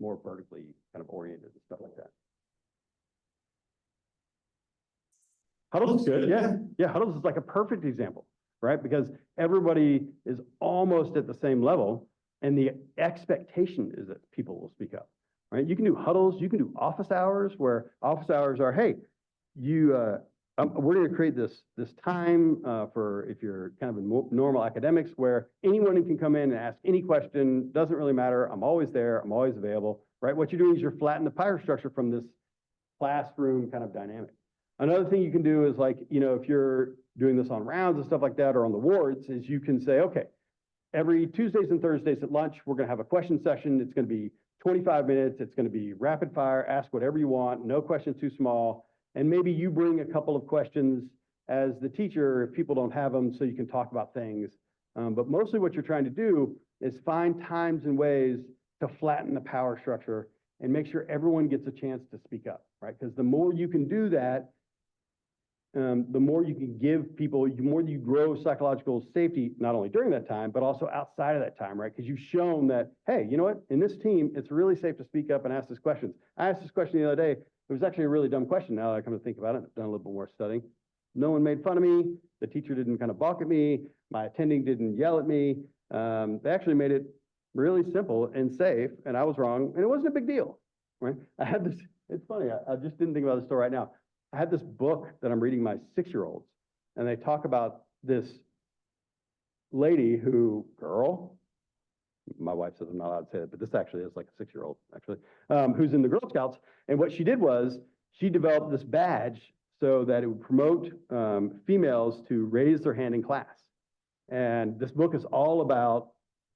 more vertically kind of oriented and stuff like that. Huddles is good, yeah. Yeah, huddles is like a perfect example, right? Because everybody is almost at the same level and the expectation is that people will speak up, right? You can do huddles, you can do office hours where office hours are, hey, we're going to create this time for if you're kind of in normal academics where anyone can come in and ask any question, doesn't really matter, I'm always there, I'm always available, right? What you're doing is you're flattening the power structure from this classroom kind of dynamic. Another thing you can do is like, if you're doing this on rounds and stuff like that or on the wards is you can say, okay, every Tuesdays and Thursdays at lunch, we're going to have a question session. It's going to be 25 minutes. It's going to be rapid fire, ask whatever you want, no questions too small. And maybe you bring a couple of questions as the teacher if people don't have them so you can talk about things. But mostly what you're trying to do is find times and ways to flatten the power structure and make sure everyone gets a chance to speak up, right? Because the more you can do that, the more you can give people, the more you grow psychological safety, not only during that time, but also outside of that time, right? Because you've shown that, hey, you know what? In this team, it's really safe to speak up and ask this question. I asked this question the other day. It was actually a really dumb question now that I come to think about it. I've done a little bit more studying. No one made fun of me. The teacher didn't kind of balk at me. My attending didn't yell at me. They actually made it really simple and safe, and I was wrong, and it wasn't a big deal, right? It's funny, I just didn't think about this story right now. I had this book that I'm reading my 6-year-olds, and they talk about this lady girl, my wife says I'm not allowed to say it, but this actually is like a 6-year-old, actually, who's in the Girl Scouts. And what she did was she developed this badge so that it would promote females to raise their hand in class. And this book is all about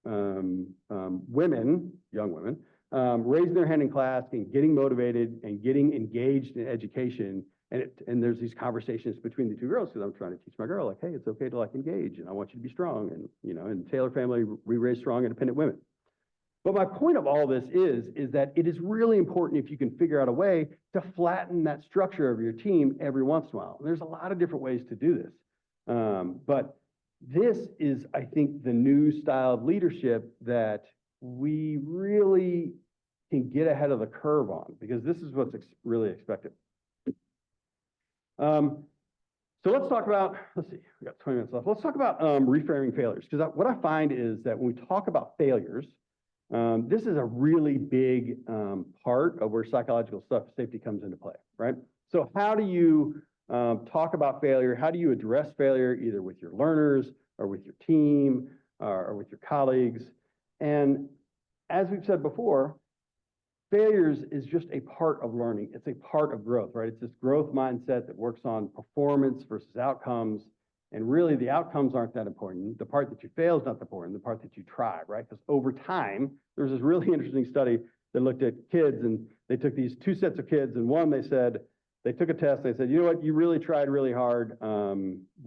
women, young women, raising their hand in class and getting motivated and getting engaged in education. And there's these conversations between the two girls, because I'm trying to teach my girl, like, hey, it's okay to like engage, and I want you to be strong. And, you know, in Taylor family, we raise strong, independent women. But my point of all this is that it is really important if you can figure out a way to flatten that structure of your team every once in a while. And there's a lot of different ways to do this. But this is, I think, the new style of leadership that we really can get ahead of the curve on, because this is what's really expected. So let's talk about, let's see, we got 20 minutes left. Let's talk about reframing failures, because what I find is that when we talk about failures, this is a really big part of where psychological safety comes into play, right? So how do you talk about failure? How do you address failure, either with your learners or with your team or with your colleagues? And as we've said before, failures is just a part of learning. It's a part of growth, right? It's this growth mindset that works on performance versus outcomes. And really, the outcomes aren't that important. The part that you fail is not important, the part that you try, right? Because over time, there's this really interesting study that looked at kids, and they took these 2 sets of kids, and one, they said, they took a test, they said, you know what, you really tried really hard.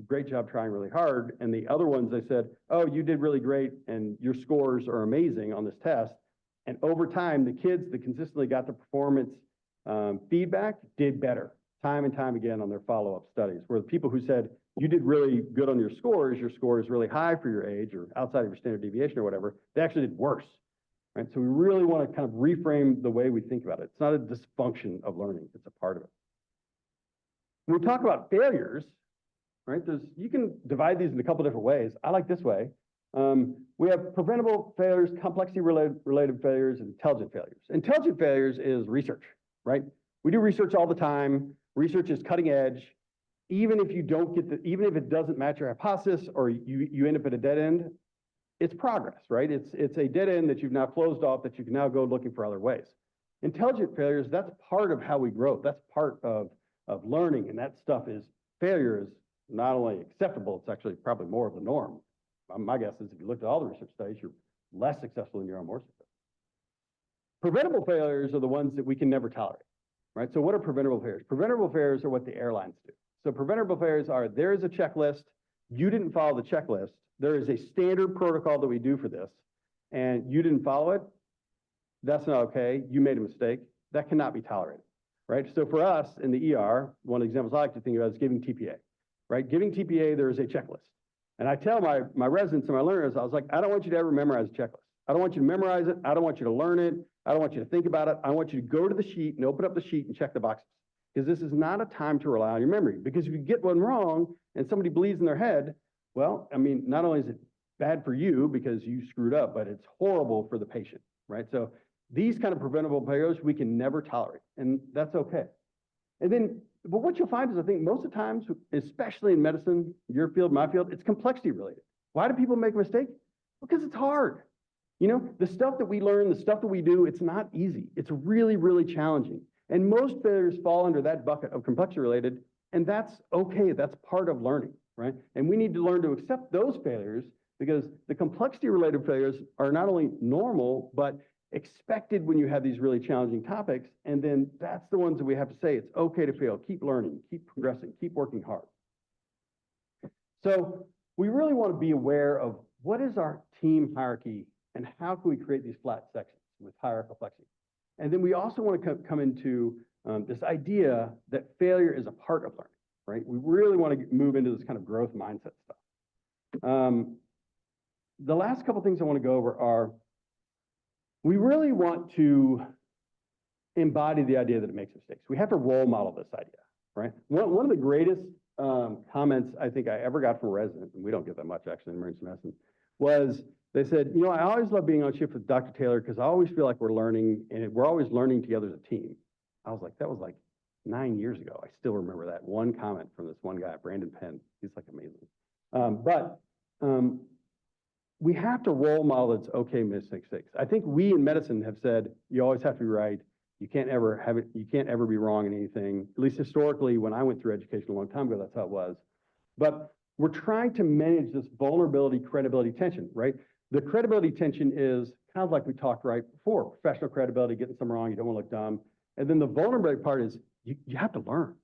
Great job trying really hard. And the other ones, they said, oh, you did really great, and your scores are amazing on this test. And over time, the kids that consistently got the performance feedback did better, time and time again on their follow-up studies, where the people who said, you did really good on your score is really high for your age or outside of your standard deviation or whatever, they actually did worse, right? So we really want to kind of reframe the way we think about it. It's not a dysfunction of learning, it's a part of it. When we talk about failures, right, you can divide these in a couple different ways. I like this way. We have preventable failures, complexity-related failures, and intelligent failures. Intelligent failures is research, right? We do research all the time. Research is cutting edge. Even if you don't even if it doesn't match your hypothesis or you end up at a dead end, it's progress, right? It's a dead end that you've now closed off that you can now go looking for other ways. Intelligent failures, that's part of how we grow. That's part of learning, and that stuff failure is not only acceptable, it's actually probably more of the norm. My guess is if you looked at all the research studies, you're less successful than you are more successful. Preventable failures are the ones that we can never tolerate, right? So what are preventable failures? Preventable failures are what the airlines do. So preventable failures are, there is a checklist, you didn't follow the checklist, there is a standard protocol that we do for this, and you didn't follow it, that's not okay, you made a mistake, that cannot be tolerated, right? So for us in the ER, one of the examples I like to think about is giving TPA, right? Giving TPA, there is a checklist. And I tell my residents and my learners, I was like, I don't want you to ever memorize a checklist. I don't want you to memorize it. I don't want you to learn it. I don't want you to think about it. I want you to go to the sheet and open up the sheet and check the boxes. Because this is not a time to rely on your memory. Because if you get one wrong and somebody bleeds in their head, well, I mean, not only is it bad for you because you screwed up, but it's horrible for the patient, right? So these kind of preventable failures we can never tolerate, and that's okay. And then, but what you'll find is, I think most of the times, especially in medicine, your field, my field, it's complexity related. Why do people make a mistake? Because it's hard. You know, the stuff that we learn, the stuff that we do, it's not easy. It's really, really challenging. And most failures fall under that bucket of complexity related, and that's okay. That's part of learning, right? And we need to learn to accept those failures, because the complexity related failures are not only normal, but expected when you have these really challenging topics. And then that's the ones that we have to say, it's okay to fail, keep learning, keep progressing, keep working hard. So we really want to be aware of what is our team hierarchy and how can we create these flat sections with hierarchical flexing. And then we also want to come into this idea that failure is a part of learning, right? We really want to move into this kind of growth mindset stuff. The last couple things I want to go over are, we really want to embody the idea that it makes mistakes. We have to role model this idea, right? One of the greatest comments I think I ever got from a resident, and we don't get that much actually in emergency medicine, was they said, you know, I always love being on shift with Dr. Taylor because I always feel like we're learning, and we're always learning together as a team. I was like, that was like 9 years ago. I still remember that one comment from this one guy, Brandon Penn. He's like amazing. We have to role model it's okay to make mistakes. I think we in medicine have said you always have to be right. You can't ever have it. You can't ever be wrong in anything. At least historically, when I went through education a long time ago, that's how it was. But we're trying to manage this vulnerability, credibility tension, right? The credibility tension is kind of like we talked right before, professional credibility, getting something wrong, you don't want to look dumb. And then the vulnerability part is you have to learn,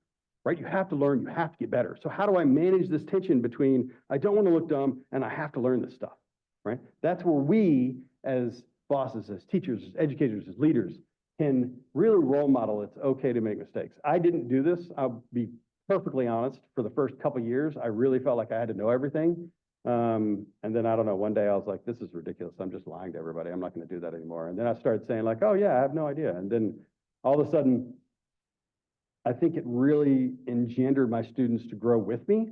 right? You have to learn, you have to get better. So how do I manage this tension between I don't want to look dumb and I have to learn this stuff, right? That's where we as bosses, as teachers, as educators, as leaders can really role model it's okay to make mistakes. I didn't do this. I'll be perfectly honest. For the first couple of years, I really felt like I had to know everything. And then I don't know, one day I was like, this is ridiculous. I'm just lying to everybody. I'm not going to do that anymore. And then I started saying like, oh yeah, I have no idea. And then all of a sudden, I think it really engendered my students to grow with me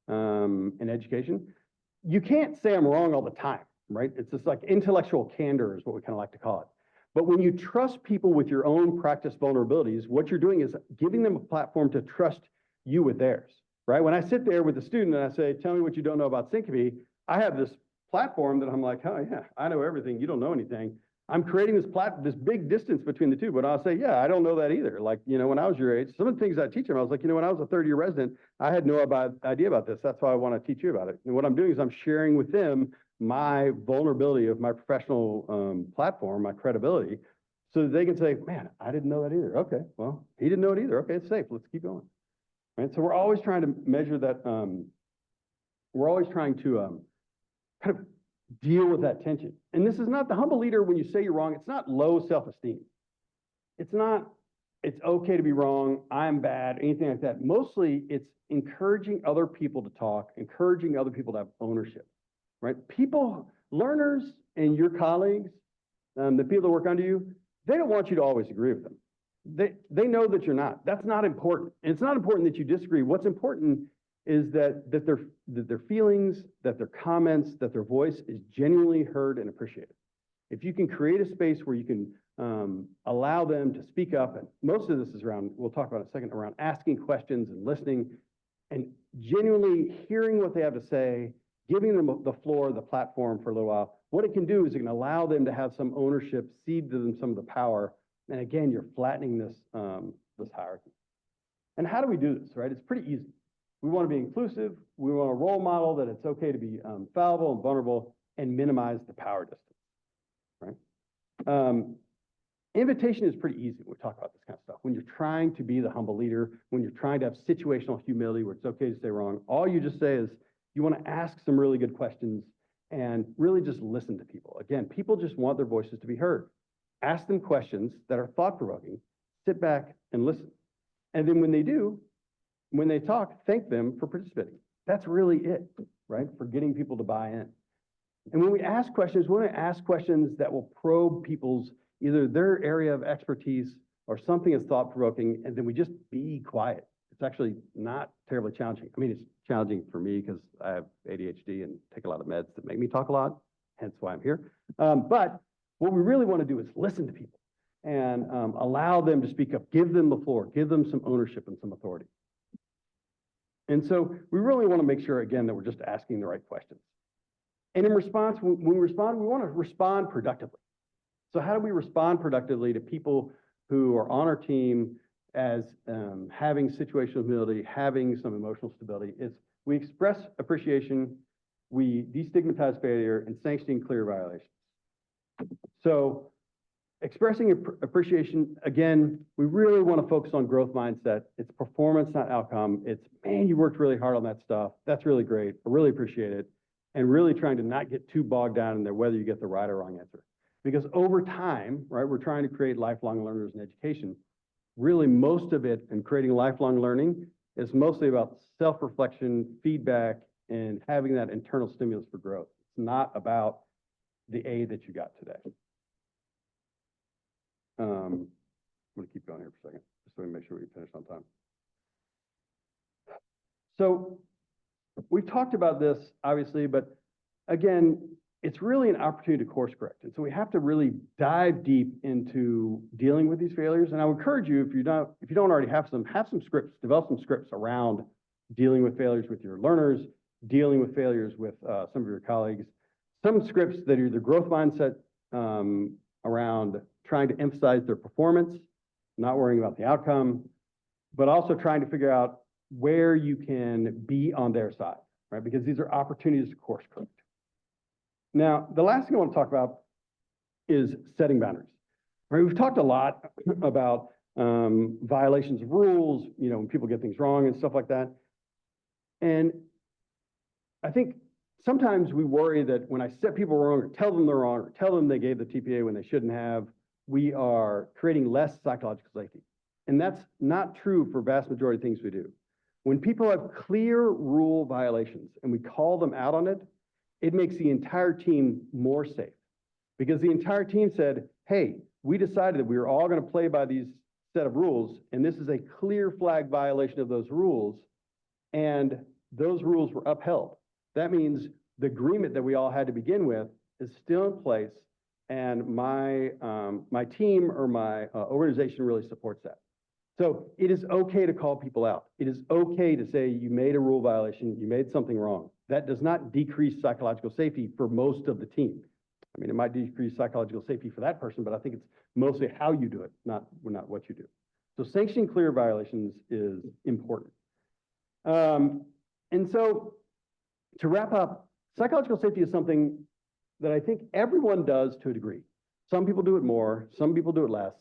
in education. You can't say I'm wrong all the time, right? It's just like intellectual candor is what we kind of like to call it. But when you trust people with your own practice vulnerabilities, what you're doing is giving them a platform to trust you with theirs, right? When I sit there with a student and I say, tell me what you don't know about syncope, I have this platform that I'm like, oh yeah, I know everything. You don't know anything. I'm creating this big distance between the two, but I'll say, yeah, I don't know that either. Like, when I was your age, some of the things I teach them, I was like, when I was a third-year resident, I had no idea about this. That's why I want to teach you about it. And what I'm doing is I'm sharing with them my vulnerability of my professional platform, my credibility, so that they can say, man, I didn't know that either. Okay, well, he didn't know it either. Okay, it's safe. Let's keep going. Right? So we're always trying to measure that. We're always trying to kind of deal with that tension. And this is not the humble leader. When you say you're wrong, it's not low self-esteem. It's not, it's okay to be wrong. I'm bad, anything like that. Mostly it's encouraging other people to talk, encouraging other people to have ownership, right? People, learners and your colleagues, the people that work under you, they don't want you to always agree with them. They know that you're not. That's not important. And it's not important that you disagree. What's important is that their feelings, that their comments, that their voice is genuinely heard and appreciated. If you can create a space where you can allow them to speak up, and most of this is around, we'll talk about in a second, around asking questions and listening and genuinely hearing what they have to say, giving them the floor, the platform for a little while. What it can do is it can allow them to have some ownership, cede to them some of the power. And again, you're flattening this hierarchy. And how do we do this, right? It's pretty easy. We want to be inclusive. We want to role model that it's okay to be fallible and vulnerable and minimize the power distance, right? Invitation is pretty easy when we talk about this kind of stuff. When you're trying to be the humble leader, when you're trying to have situational humility where it's okay to say wrong, all you just say is you want to ask some really good questions and really just listen to people. Again, people just want their voices to be heard. Ask them questions that are thought-provoking, sit back and listen. And then when they do, when they talk, thank them for participating. That's really it, right? For getting people to buy in. And when we ask questions, we want to ask questions that will probe people's, either their area of expertise or something that's thought-provoking, and then we just be quiet. It's actually not terribly challenging. I mean, it's challenging for me because I have ADHD and take a lot of meds that make me talk a lot, hence why I'm here. But what we really want to do is listen to people and allow them to speak up, give them the floor, give them some ownership and some authority. And so we really want to make sure, again, that we're just asking the right questions. And in response, when we respond, we want to respond productively. So how do we respond productively to people who are on our team as having situational humility, having some emotional stability? Is we express appreciation, we destigmatize failure, and sanctioning clear violations. So expressing appreciation, again, we really want to focus on growth mindset. It's performance, not outcome. It's, man, you worked really hard on that stuff. That's really great. I really appreciate it. And really trying to not get too bogged down in there whether you get the right or wrong answer. Because over time, right, we're trying to create lifelong learners in education. Really, most of it in creating lifelong learning is mostly about self-reflection, feedback, and having that internal stimulus for growth. It's not about the A that you got today. I'm going to keep going here for a second, just so we make sure we finish on time. So we've talked about this, obviously, but again, it's really an opportunity to course correct. And so we have to really dive deep into dealing with these failures. And I would encourage you, if you don't already have some scripts, develop some scripts around dealing with failures with your learners, dealing with failures with some of your colleagues. Some scripts that are the growth mindset around trying to emphasize their performance, not worrying about the outcome, but also trying to figure out where you can be on their side, right? Because these are opportunities to course correct. Now, the last thing I want to talk about is setting boundaries. Right, we've talked a lot about violations of rules, you know, when people get things wrong and stuff like that. And I think sometimes we worry that when I set people wrong or tell them they're wrong or tell them they gave the TPA when they shouldn't have, we are creating less psychological safety. And that's not true for vast majority of things we do. When people have clear rule violations and we call them out on it, it makes the entire team more safe. Because the entire team said, hey, we decided that we were all going to play by these set of rules, and this is a clear flag violation of those rules, and those rules were upheld. That means the agreement that we all had to begin with is still in place, and my team or my organization really supports that. So it is okay to call people out. It is okay to say you made a rule violation, you made something wrong. That does not decrease psychological safety for most of the team. I mean, it might decrease psychological safety for that person, but I think it's mostly how you do it, not what you do. So sanctioning clear violations is important. And so to wrap up, psychological safety is something that I think everyone does to a degree. Some people do it more, some people do it less.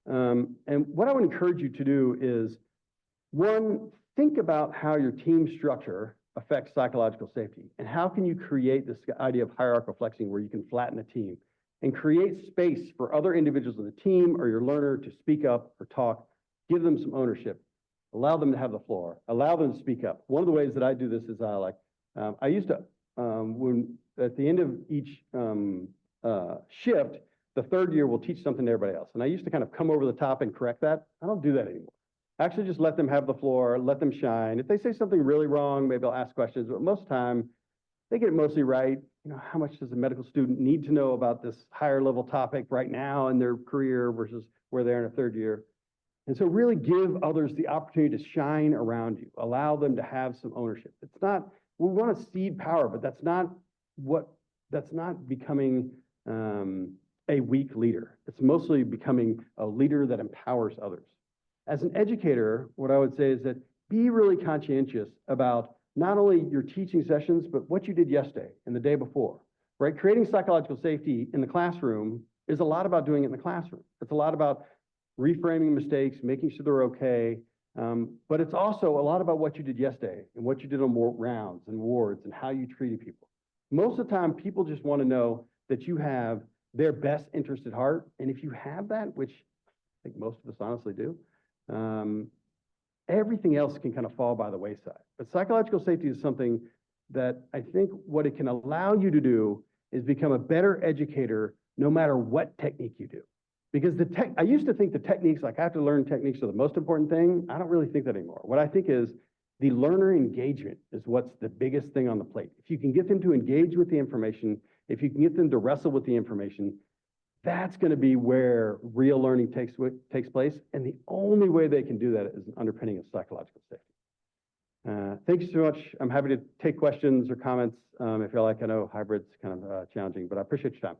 And what I would encourage you to do is, one, think about how your team structure affects psychological safety, and how can you create this idea of hierarchical flexing where you can flatten a team and create space for other individuals in the team or your learner to speak up or talk, give them some ownership, allow them to have the floor, allow them to speak up. One of the ways that I do this is I used to, when at the end of each shift, the third year we'll teach something to everybody else. And I used to kind of come over the top and correct that. I don't do that anymore. Actually, just let them have the floor, let them shine. If they say something really wrong, maybe I'll ask questions, but most of the time, they get it mostly right. You know, how much does a medical student need to know about this higher level topic right now in their career versus where they're in a third year? And so really give others the opportunity to shine around you. Allow them to have some ownership. It's not, we want to cede power, but that's not becoming a weak leader. It's mostly becoming a leader that empowers others. As an educator, what I would say is that be really conscientious about not only your teaching sessions, but what you did yesterday and the day before, right? Creating psychological safety in the classroom is a lot about doing it in the classroom. It's a lot about reframing mistakes, making sure they're okay. But it's also a lot about what you did yesterday and what you did on rounds and wards and how you treated people. Most of the time, people just want to know that you have their best interest at heart. And if you have that, which I think most of us honestly do, everything else can kind of fall by the wayside. But psychological safety is something that I think what it can allow you to do is become a better educator no matter what technique you do. Because I used to think the techniques, like I have to learn techniques are the most important thing. I don't really think that anymore. What I think is the learner engagement is what's the biggest thing on the plate. If you can get them to engage with the information, if you can get them to wrestle with the information, that's going to be where real learning takes place. And the only way they can do that is an underpinning of psychological safety. Thank you so much. I'm happy to take questions or comments if you're like. I know hybrid's kind of challenging, but I appreciate your time.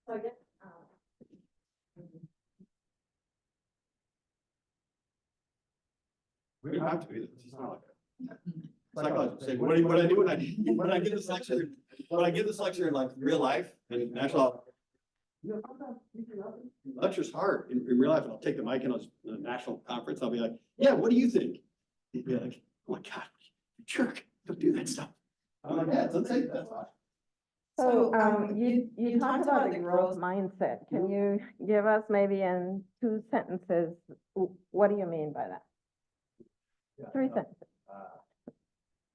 So I guess, We don't have to be, this is not like a psychological safety. What I do when I give this lecture, in like real life and national, lecture's hard in real life, and I'll take the mic in a national conference, I'll be like, yeah, what do you think? He'd be like, oh my God, you jerk, don't do that stuff. I'm like, yeah, it's unsafe, that's fine. So, you talked about the growth mindset. Can you give us maybe in 2 sentences, what do you mean by that? 3 sentences.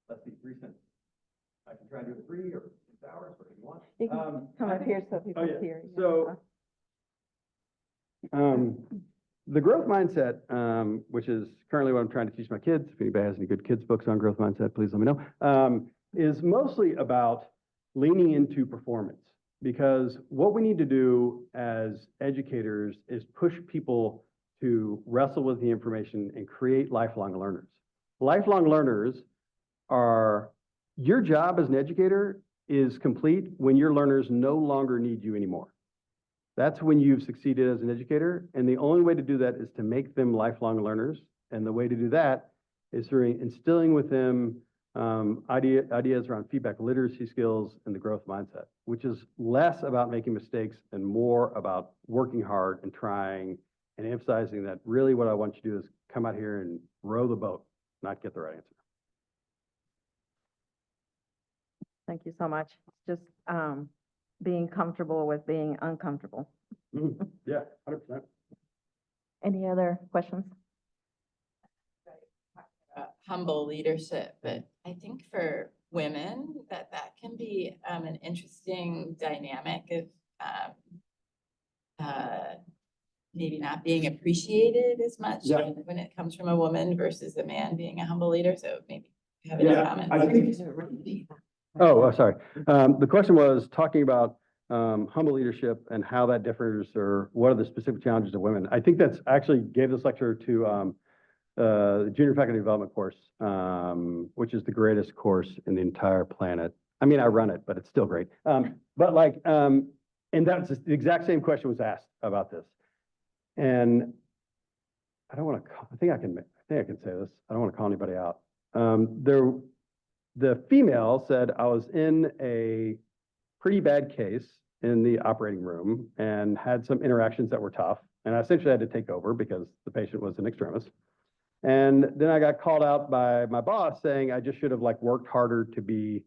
let's see, recent. I can try to do it 3 or 6 hours, whatever you want. You can come up here so people yeah. hear. you. So, the growth mindset, which is currently what I'm trying to teach my kids, if anybody has any good kids books on growth mindset, please let me know, is mostly about leaning into performance. Because what we need to do as educators is push people to wrestle with the information and create lifelong learners. Lifelong learners are, your job as an educator is complete when your learners no longer need you anymore. That's when you've succeeded as an educator. And the only way to do that is to make them lifelong learners. And the way to do that is through instilling with them ideas around feedback literacy skills and the growth mindset, which is less about making mistakes and more about working hard and trying and emphasizing that really what I want you to do is come out here and row the boat, not get the right answer. Thank you so much. Just being comfortable with being uncomfortable. Yeah, 100%. Any other questions? Humble leadership, but I think for women that can be an interesting dynamic of maybe not being appreciated as much Yeah. when it comes from a woman versus a man being a humble leader. So maybe you have any Yeah, comments? I think- Oh, sorry. The question was talking about humble leadership and how that differs, or what are the specific challenges of women. I think that's actually gave this lecture to the junior faculty development course, which is the greatest course in the entire planet. I mean, I run it, but it's still great. But like, and that's the exact same question was asked about this. And I don't want to, I think I can say this. I don't want to call anybody out. The female said, I was in a pretty bad case in the operating room and had some interactions that were tough. And I essentially had to take over because the patient was an extremist. And then I got called out by my boss saying I just should have like worked harder to be,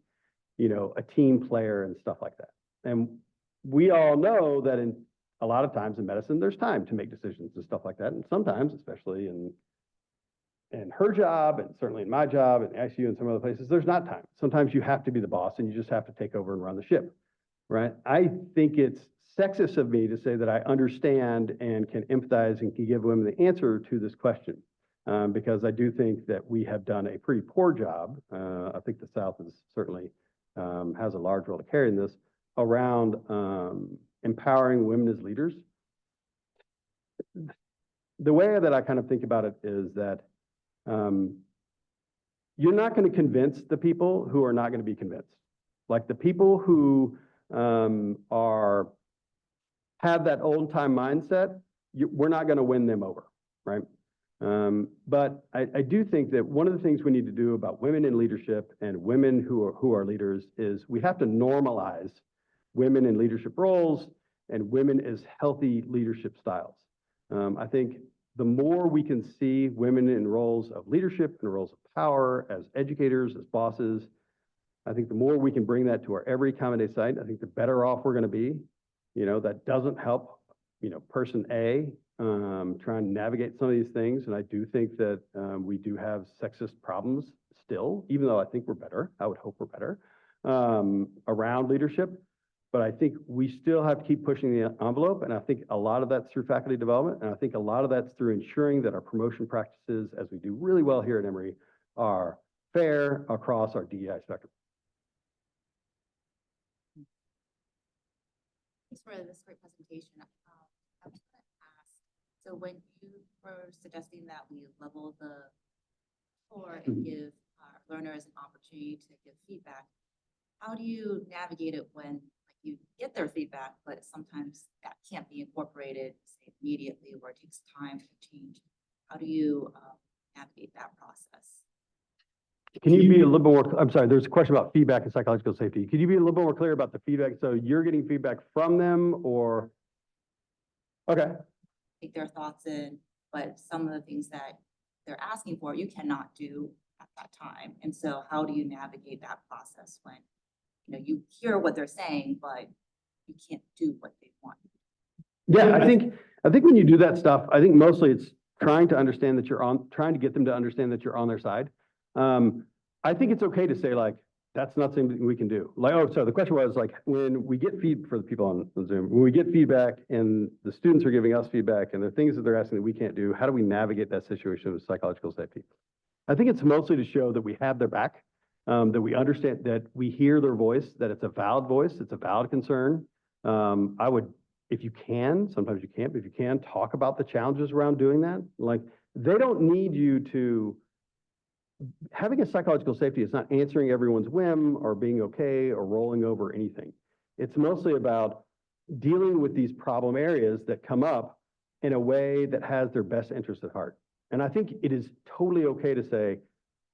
you know, a team player and stuff like that. And we all know that in a lot of times in medicine, there's time to make decisions and stuff like that. And sometimes, especially in her job and certainly in my job and ICU and some other places, there's not time. Sometimes you have to be the boss and you just have to take over and run the ship, right? I think it's sexist of me to say that I understand and can empathize and can give women the answer to this question. Because I do think that we have done a pretty poor job. I think the South is certainly has a large role to carry in this around empowering women as leaders. The way that I kind of think about it is that you're not going to convince the people who are not going to be convinced. Like the people who have that old time mindset, we're not going to win them over, right? But I do think that one of the things we need to do about women in leadership and women who are leaders is we have to normalize women in leadership roles and women as healthy leadership styles. I think the more we can see women in roles of leadership and roles of power as educators, as bosses, I think the more we can bring that to our every common day site, I think the better off we're going to be. You know, that doesn't help, you know, person A trying to navigate some of these things. And I do think that we do have sexist problems still, even though I think we're better. I would hope we're better around leadership. But I think we still have to keep pushing the envelope. And I think a lot of that's through faculty development. And I think a lot of that's through ensuring that our promotion practices, as we do really well here at Emory, are fair across our DEI spectrum. Thanks for this great presentation. I was going to ask, so when you were suggesting that we level the floor and give our learners an opportunity to give feedback, how do you navigate it when you get their feedback, but sometimes that can't be incorporated, say, immediately, or it takes time to change? How do you navigate that process? Can you be a little more, I'm sorry, there's a question about feedback and psychological safety. Could you be a little bit more clear about the feedback? So you're getting feedback from them or? Okay. Take their thoughts in, but some of the things that they're asking for, you cannot do at that time. And so how do you navigate that process when, you know, you hear what they're saying, but you can't do what they want? Yeah, I think when you do that stuff, I think mostly it's trying to understand that trying to get them to understand that you're on their side. I think it's okay to say like, that's not something we can do. Like, oh, so the question was like, when we get for the people on Zoom, when we get feedback and the students are giving us feedback and there are things that they're asking that we can't do, how do we navigate that situation with psychological safety? I think it's mostly to show that we have their back, that we understand, that we hear their voice, that it's a valid voice, it's a valid concern. I would, if you can, sometimes you can't, but if you can, talk about the challenges around doing that. Like, they don't need you to, having a psychological safety is not answering everyone's whim or being okay or rolling over anything. It's mostly about dealing with these problem areas that come up in a way that has their best interest at heart. And I think it is totally okay to say,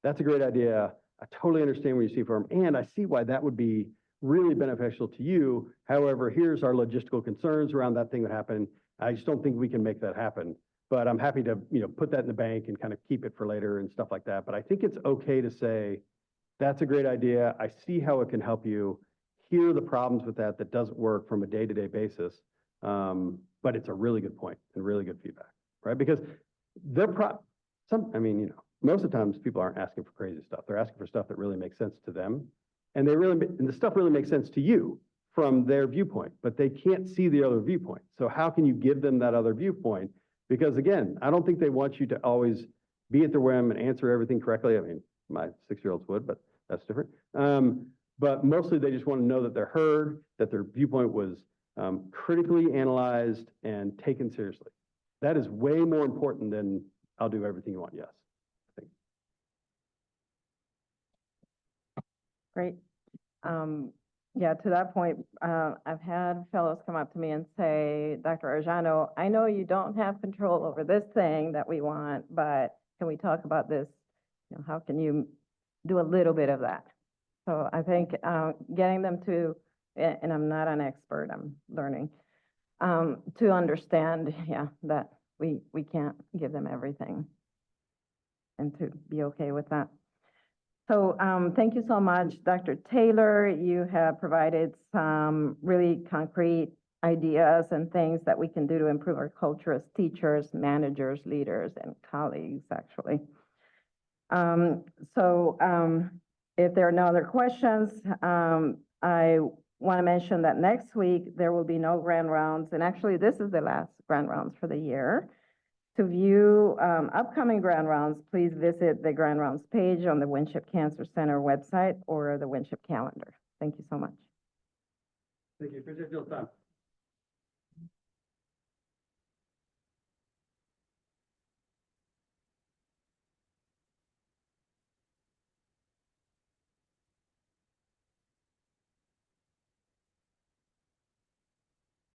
that's a great idea. I totally understand where you see from, and I see why that would be really beneficial to you. However, here's our logistical concerns around that thing that happened. I just don't think we can make that happen. But I'm happy to, put that in the bank and kind of keep it for later and stuff like that. But I think it's okay to say, that's a great idea. I see how it can help you. Here are the problems with that doesn't work from a day-to-day basis. But it's a really good point and really good feedback, right? Because most of the times people aren't asking for crazy stuff. They're asking for stuff that really makes sense to them. And the stuff really makes sense to you from their viewpoint, but they can't see the other viewpoint. So how can you give them that other viewpoint? Because again, I don't think they want you to always be at their whim and answer everything correctly. I mean, my 6-year-olds would, but that's different. But mostly they just want to know that they're heard, that their viewpoint was critically analyzed and taken seriously. That is way more important than I'll do everything you want, yes. I think. Great. Yeah, to that point, I've had fellows come up to me and say, Dr. Arjano, I know you don't have control over this thing that we want, but can we talk about this? How can you do a little bit of that? So I think getting them to, and I'm not an expert, I'm learning, to understand, that we can't give them everything and to be okay with that. So thank you so much, Dr. Taylor. You have provided some really concrete ideas and things that we can do to improve our culture as teachers, managers, leaders, and colleagues, actually. If there are no other questions, I want to mention that next week there will be no grand rounds, and actually this is the last grand rounds for the year. To view upcoming grand rounds, please visit the grand rounds page on the Winship Cancer Center website or the Winship calendar. Thank you so much. Thank you. Appreciate your time.